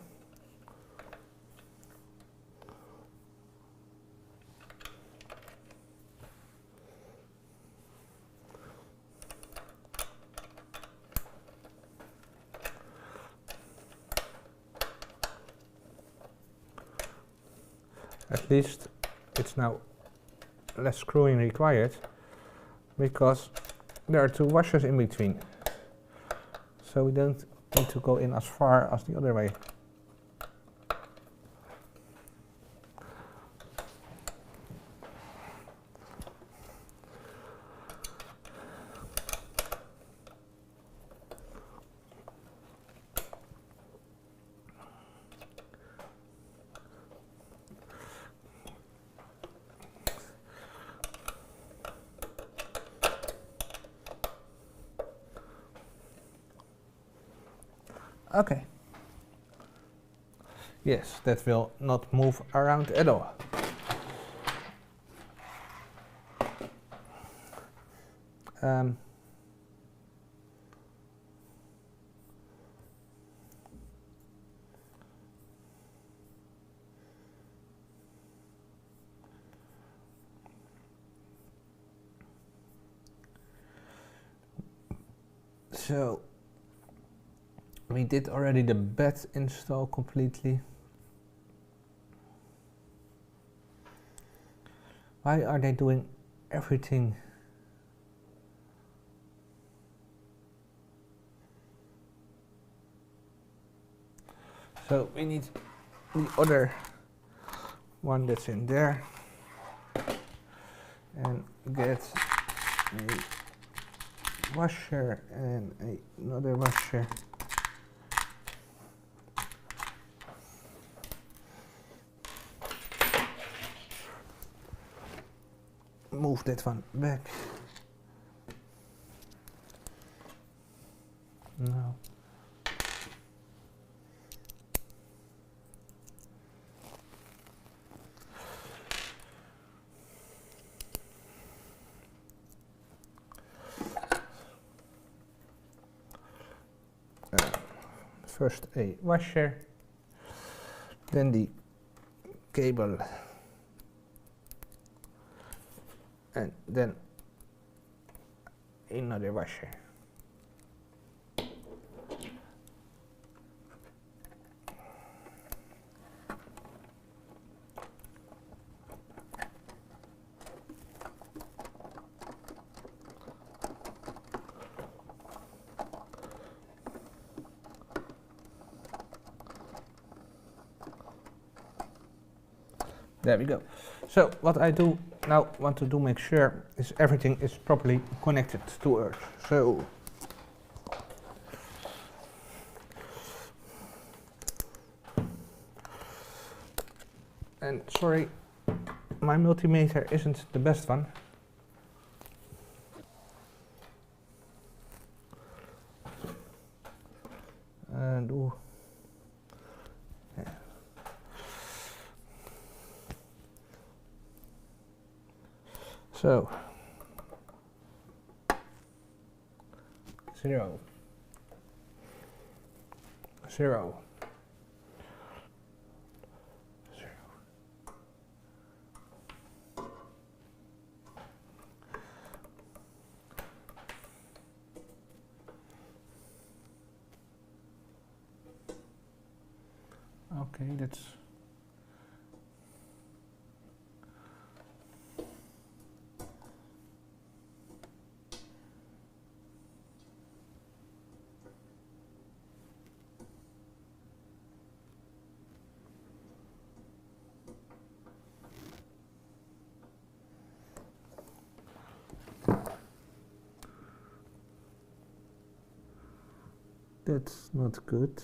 At least it's now less screwing required, because there are 2 washers in between. So we don't need to go in as far as the other way. Okay. Yes, that will not move around at all. So we did already the bed install completely. Why are they doing everything? So we need the other one that's in there, and get a washer and another washer. Move that one back. No. first a washer, then the cable, and then another washer. There we go. So what I do now want to do make sure is everything is properly connected to Earth. So and sorry, my multimeter isn't the best one. And yeah. So 0, 0, 0. Okay, that's not good.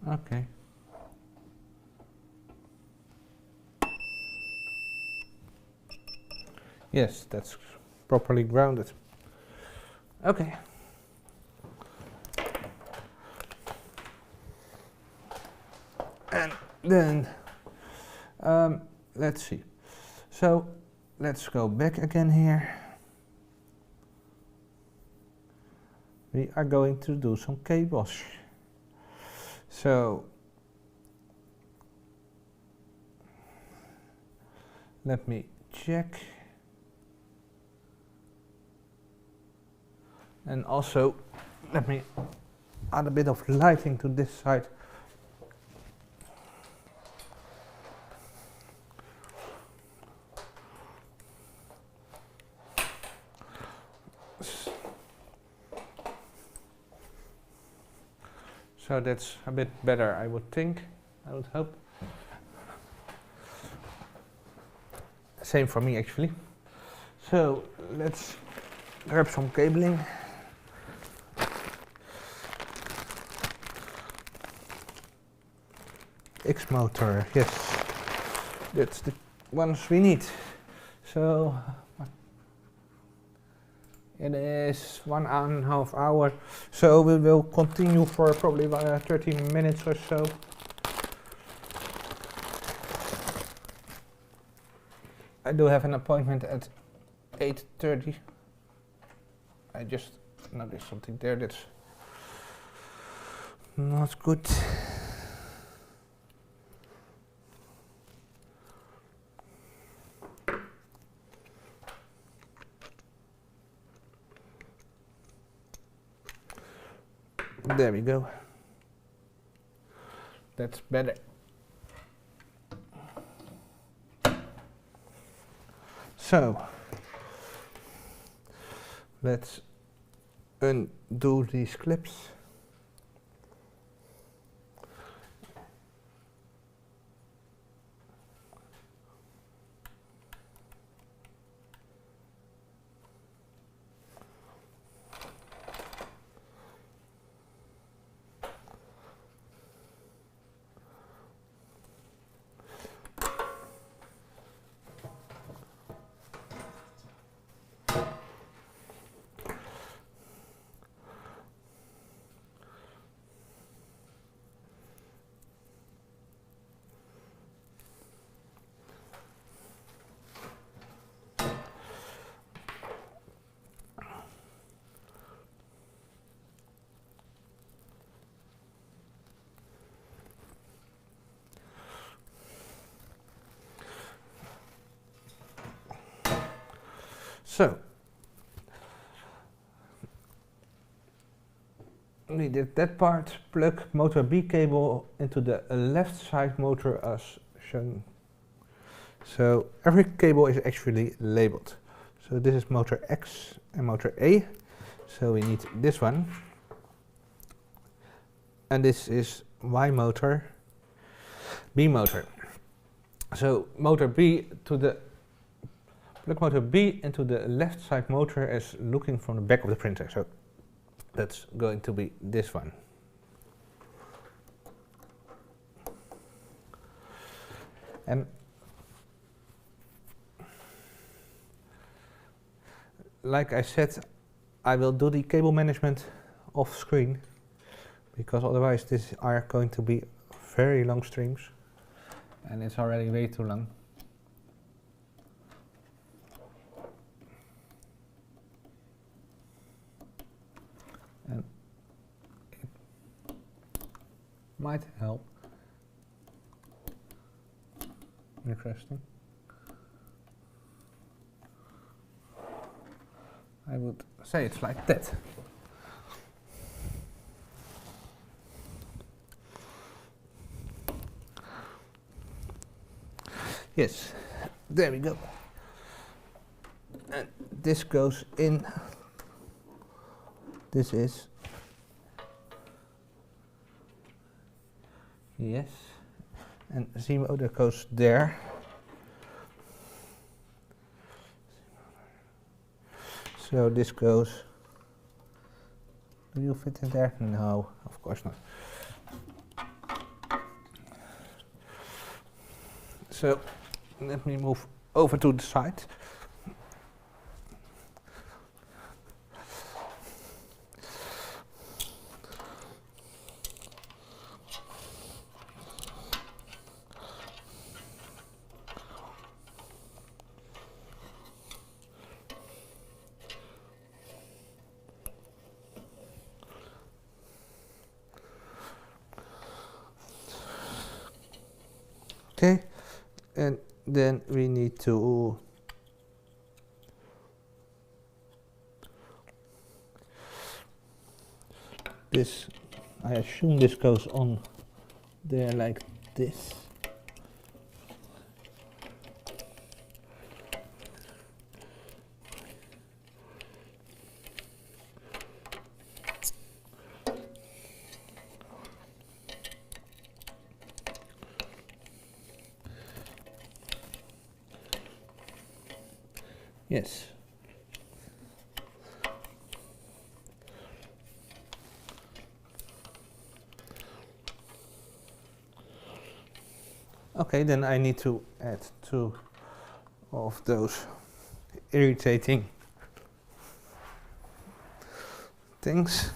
Okay. Yes, that's properly grounded. Okay. And then, let's see. So, let's go back again here. We are going to do some cables. So, let me check. And also, let me add a bit of lighting to this side. So that's a bit better, I would think, I would hope. Same for me actually. So let's grab some cabling. X motor, yes, that's the ones we need. So it is 1.5 hours, so we will continue for probably 30 minutes or so. I do have an appointment at 8:30. I just noticed something there that's not good. There we go. That's better. So, let's undo these clips. So we did that part. Plug motor B cable into the left side motor as shown. So every cable is actually labeled. So this is motor X and motor A. So we need this one. And this is Y motor, B motor. So motor B to the plug motor B into the left side motor as looking from the back of the printer. So that's going to be this one. And like I said, I will do the cable management off screen, because otherwise these are going to be very long streams and it's already way too long. And it might help. Interesting. I would say it's like that. Yes, there we go. And this goes in. This is. Yes. And Z motor goes there. So this goes. Do you fit in there? No, of course not. So let me move over to the side. Okay, and then we need to this, I assume this goes on there like this. Yes. Okay, then I need to add two of those irritating things.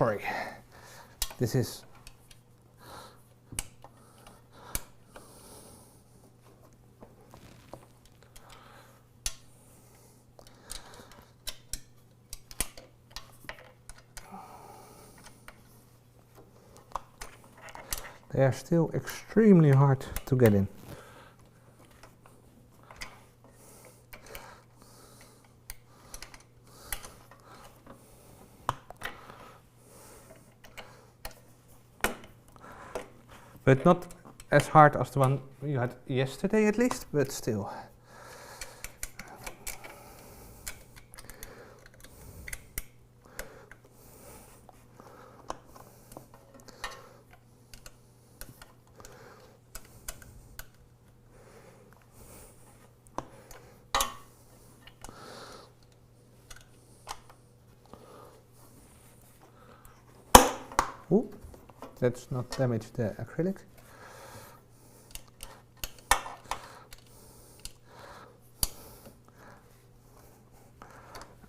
sorry. This is they are still extremely hard to get in. But not as hard as the one you had yesterday at least, but still. Ooh, let's not damage the acrylic.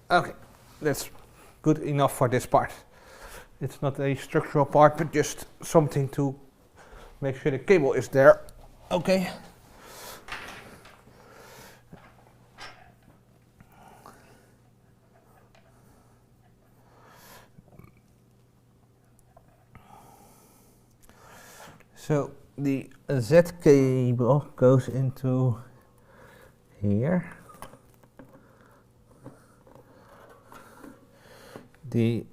Okay, that's good enough for this part. It's not a structural part, but just something to make sure the cable is there. Okay. So the Z cable goes into here. The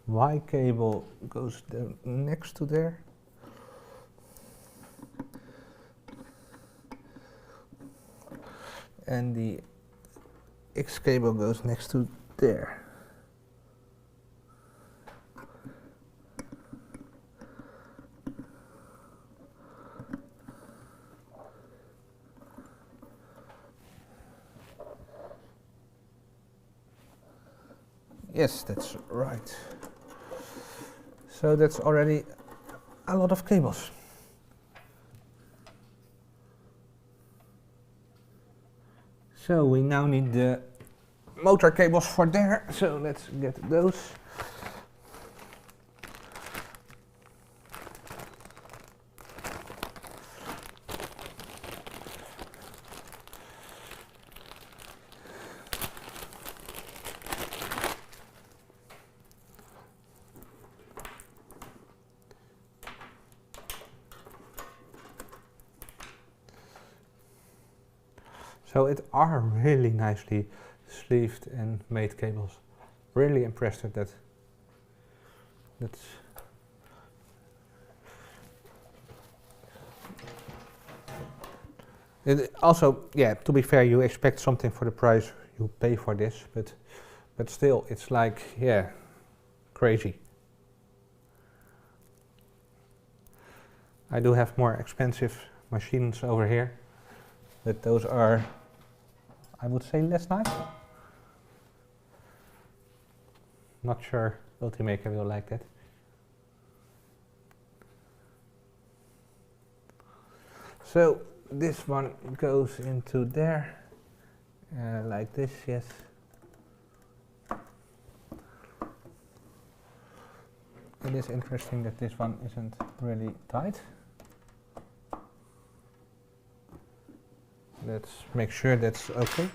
Y cable goes next to there. And the X cable goes next to there. Yes, that's right. So that's already a lot of cables. So we now need the motor cables for there, so let's get those. So it are really nicely sleeved and made cables. Really impressed with that. That's it also, yeah, to be fair, you expect something for the price you pay for this, but still, it's like, yeah, crazy. I do have more expensive machines over here, but those are, I would say, less nice. Not sure Ultimaker will like that. So this one goes into there, like this, yes. It is interesting that this one isn't really tight. Let's make sure that's okay.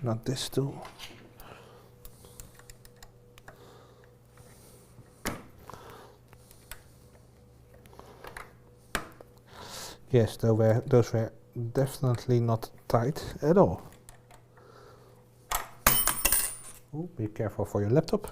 Not this too. Yes, those were definitely not tight at all. Ooh, be careful for your laptop.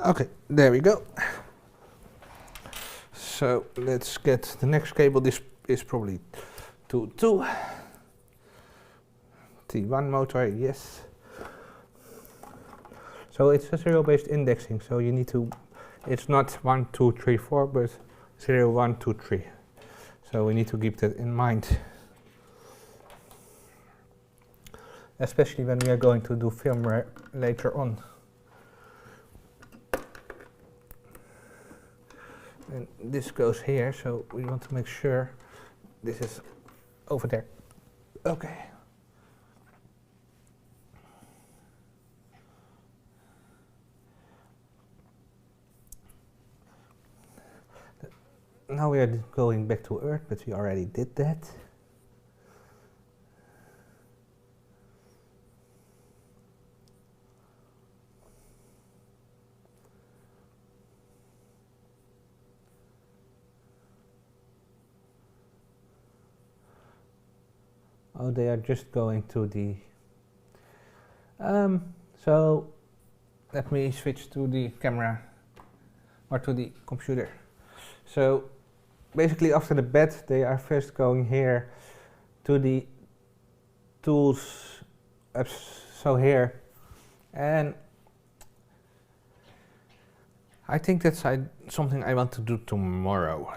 Okay, there we go. So let's get the next cable. This is probably 2 the one motor, yes. So it's a serial-based indexing, so you need to, it's not 1, 2, 3, 4, but 0, 1, 2, 3. So we need to keep that in mind. Especially when we are going to do firmware later on. And this goes here, so we want to make sure this is over there. Okay. Now we are going back to Earth, but we already did that. Oh, they are just going to the... so let me switch to the camera or to the computer. So basically after the bed they are first going here to the tools, so here, and I think that's something I want to do tomorrow.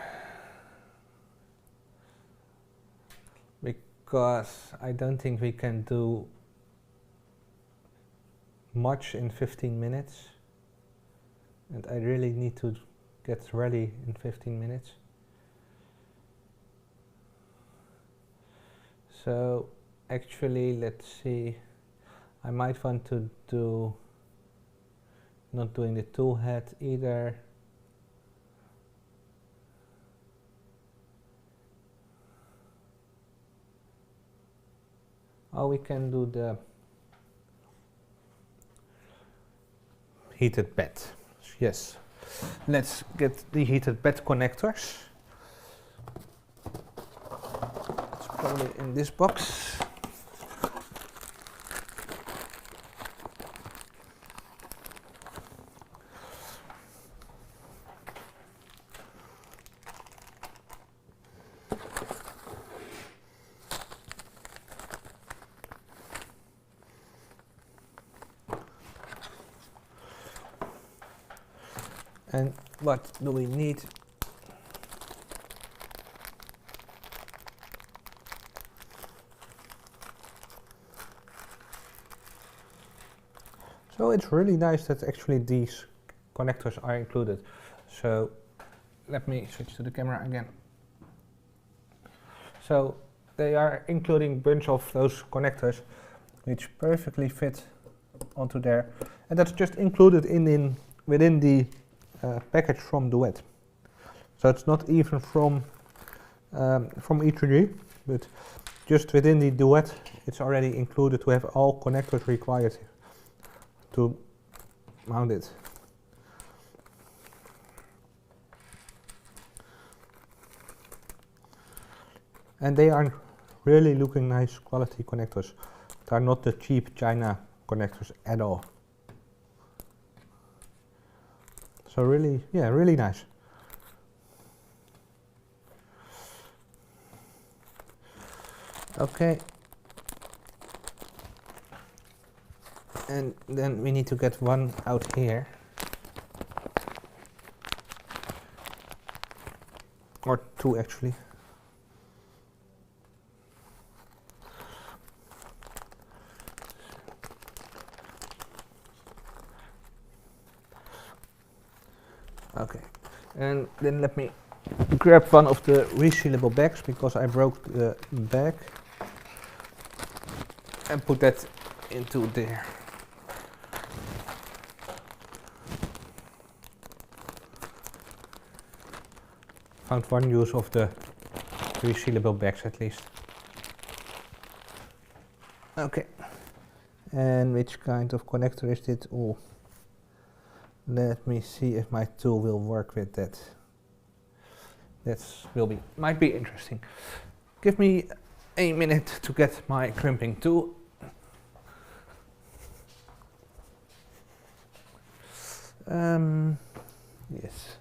Because I don't think we can do much in 15 minutes, and I really need to get ready in 15 minutes. So actually, let's see, I might want to do, not doing the toolhead either. Oh, we can do the heated bed. Yes. Let's get the heated bed connectors. It's probably in this box. And what do we need? So it's really nice that actually these connectors are included. So let me switch to the camera again. So they are including a bunch of those connectors which perfectly fit onto there, and that's just included within the package from Duet. So it's not even from E3D, but just within the Duet it's already included to have all connectors required to mount it. And they are really looking nice quality connectors. They are not the cheap China connectors at all. So really, yeah, really nice. Okay. And then we need to get one out here. Or two actually. Okay, and then let me grab one of the resealable bags because I broke the bag, and put that into there. Found one use of the resealable bags at least. Okay, and which kind of connector is it? Oh. Let me see if my tool will work with that. That might be interesting. Give me a minute to get my crimping tool. Yes.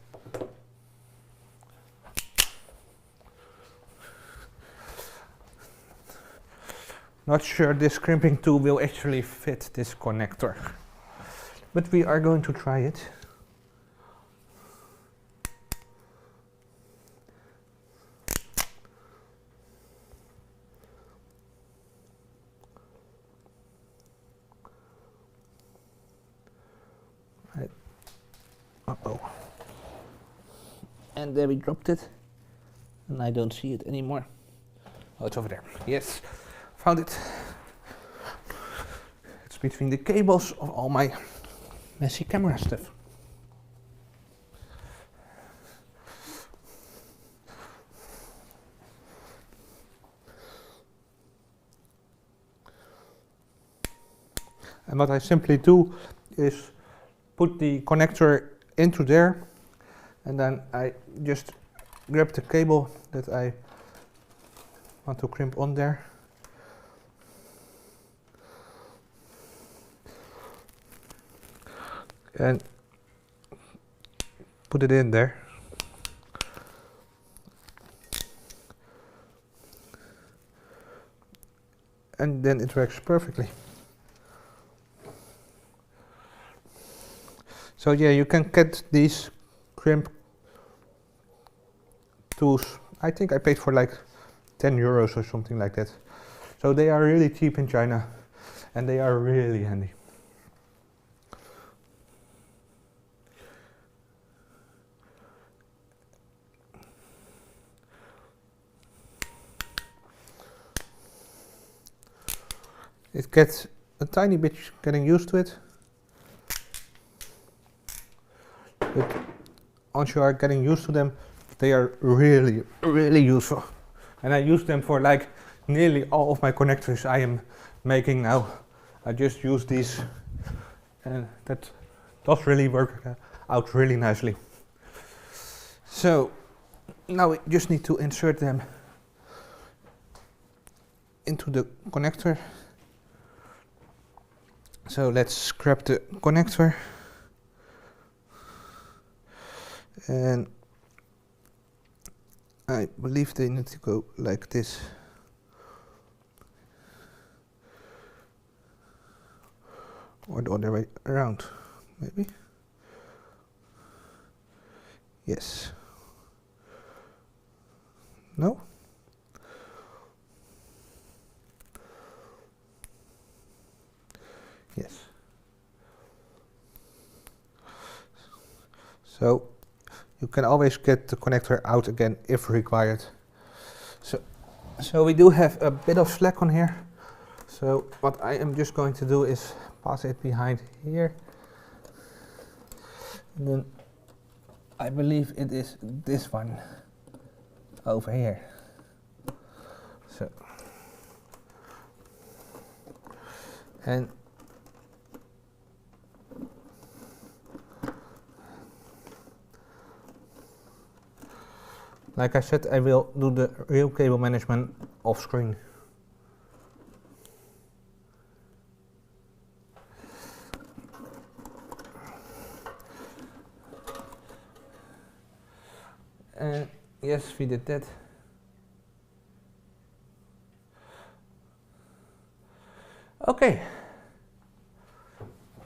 Not sure this crimping tool will actually fit this connector, but we are going to try it. Uh-oh. And there we dropped it, and I don't see it anymore. Oh, it's over there. Yes, found it. It's between the cables of all my messy camera stuff. And what I simply do is put the connector into there, and then I just grab the cable that I want to crimp on there. And put it in there. And then it works perfectly. So yeah, you can get these crimp tools. I think I paid for like 10 euros or something like that. So they are really cheap in China, and they are really handy. It gets a tiny bit getting used to it, but once you are getting used to them, they are really, really useful. And I use them for like nearly all of my connectors I am making now. I just use these, and that does really work out really nicely. So now we just need to insert them into the connector. So let's grab the connector, and I believe they need to go like this. Or the other way around, maybe. Yes. No? Yes. So you can always get the connector out again if required. So we do have a bit of slack on here. So what I am just going to do is pass it behind here. And then I believe it is this one over here. So, and like I said, I will do the real cable management off screen. Yes, we did that. Okay.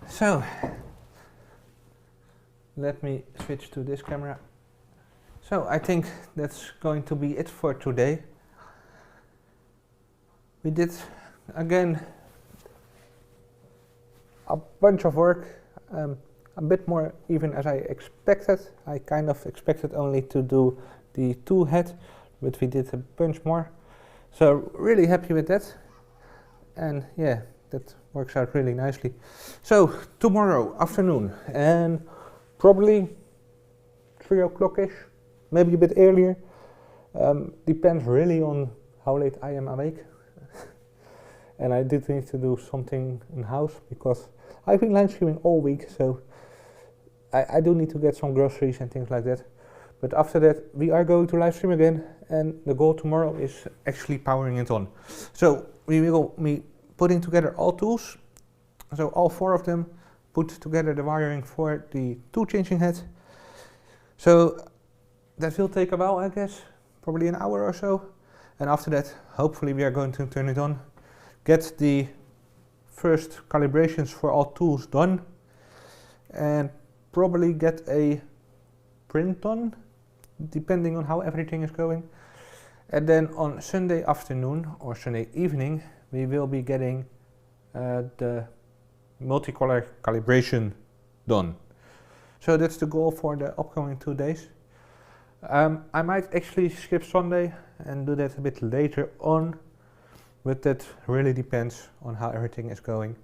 So let me switch to this camera. So I think that's going to be it for today. We did again a bunch of work, a bit more even as I expected. I kind of expected only to do the tool head, but we did a bunch more. So really happy with that. And yeah, that works out really nicely. So tomorrow afternoon, and probably 3 o'clock-ish, maybe a bit earlier. Depends really on how late I am awake. And I did need to do something in house because I've been live streaming all week, so I do need to get some groceries and things like that. But after that, we are going to live stream again, and the goal tomorrow is actually powering it on. So we will be putting together all tools, so all 4 of them, put together the wiring for the tool changing head. So that will take a while, I guess, probably an hour or so. And after that, hopefully we are going to turn it on, get the first calibrations for all tools done, and probably get a print done, depending on how everything is going. And then on Sunday afternoon or Sunday evening, we will be getting the multicolor calibration done. So that's the goal for the upcoming 2 days. I might actually skip Sunday and do that a bit later on, but that really depends on how everything is going.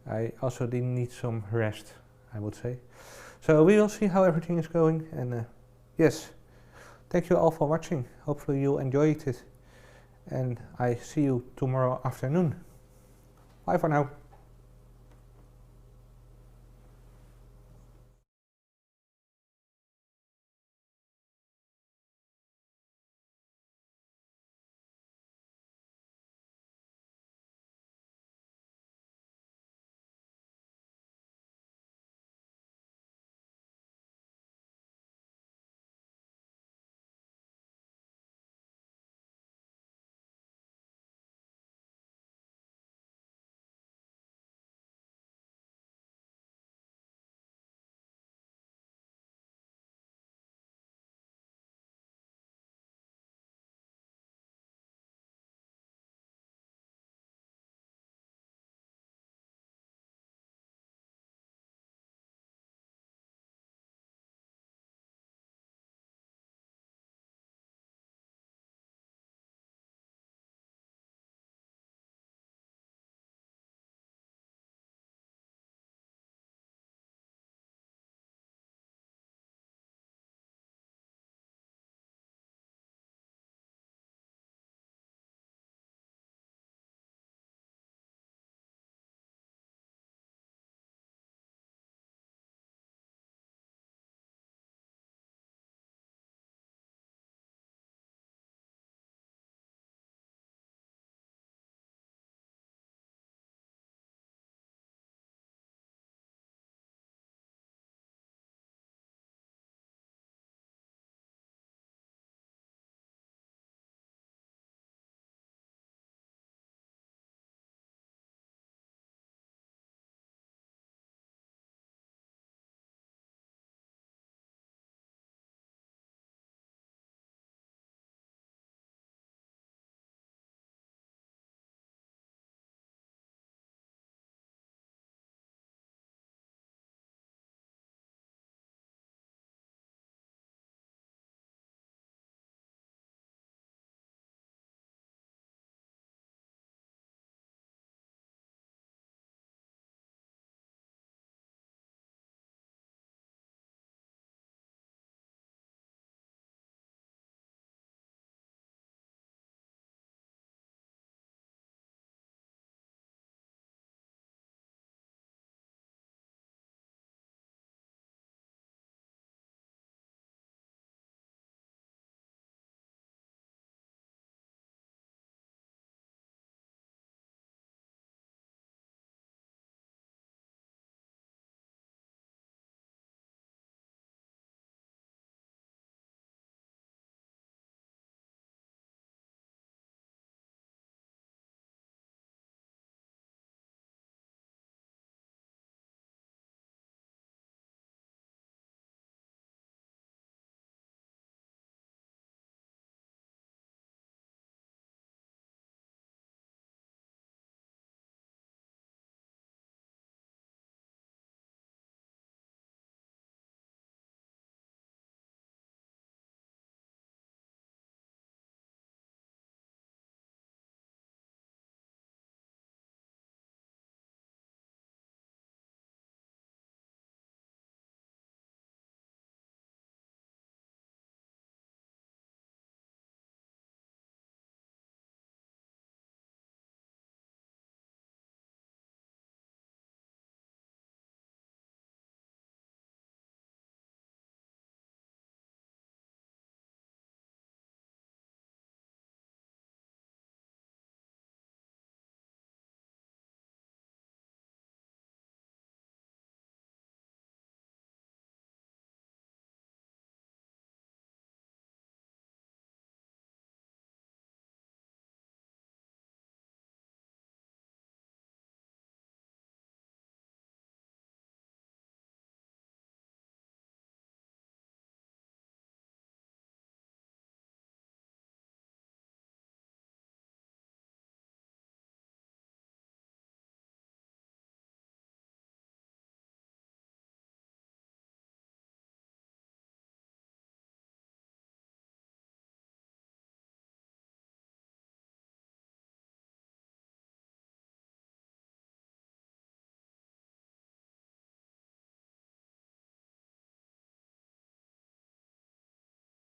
I also need some rest, I would say. So we will see how everything is going, and yes, thank you all for watching. Hopefully you enjoyed it, and I see you tomorrow afternoon. Bye for now.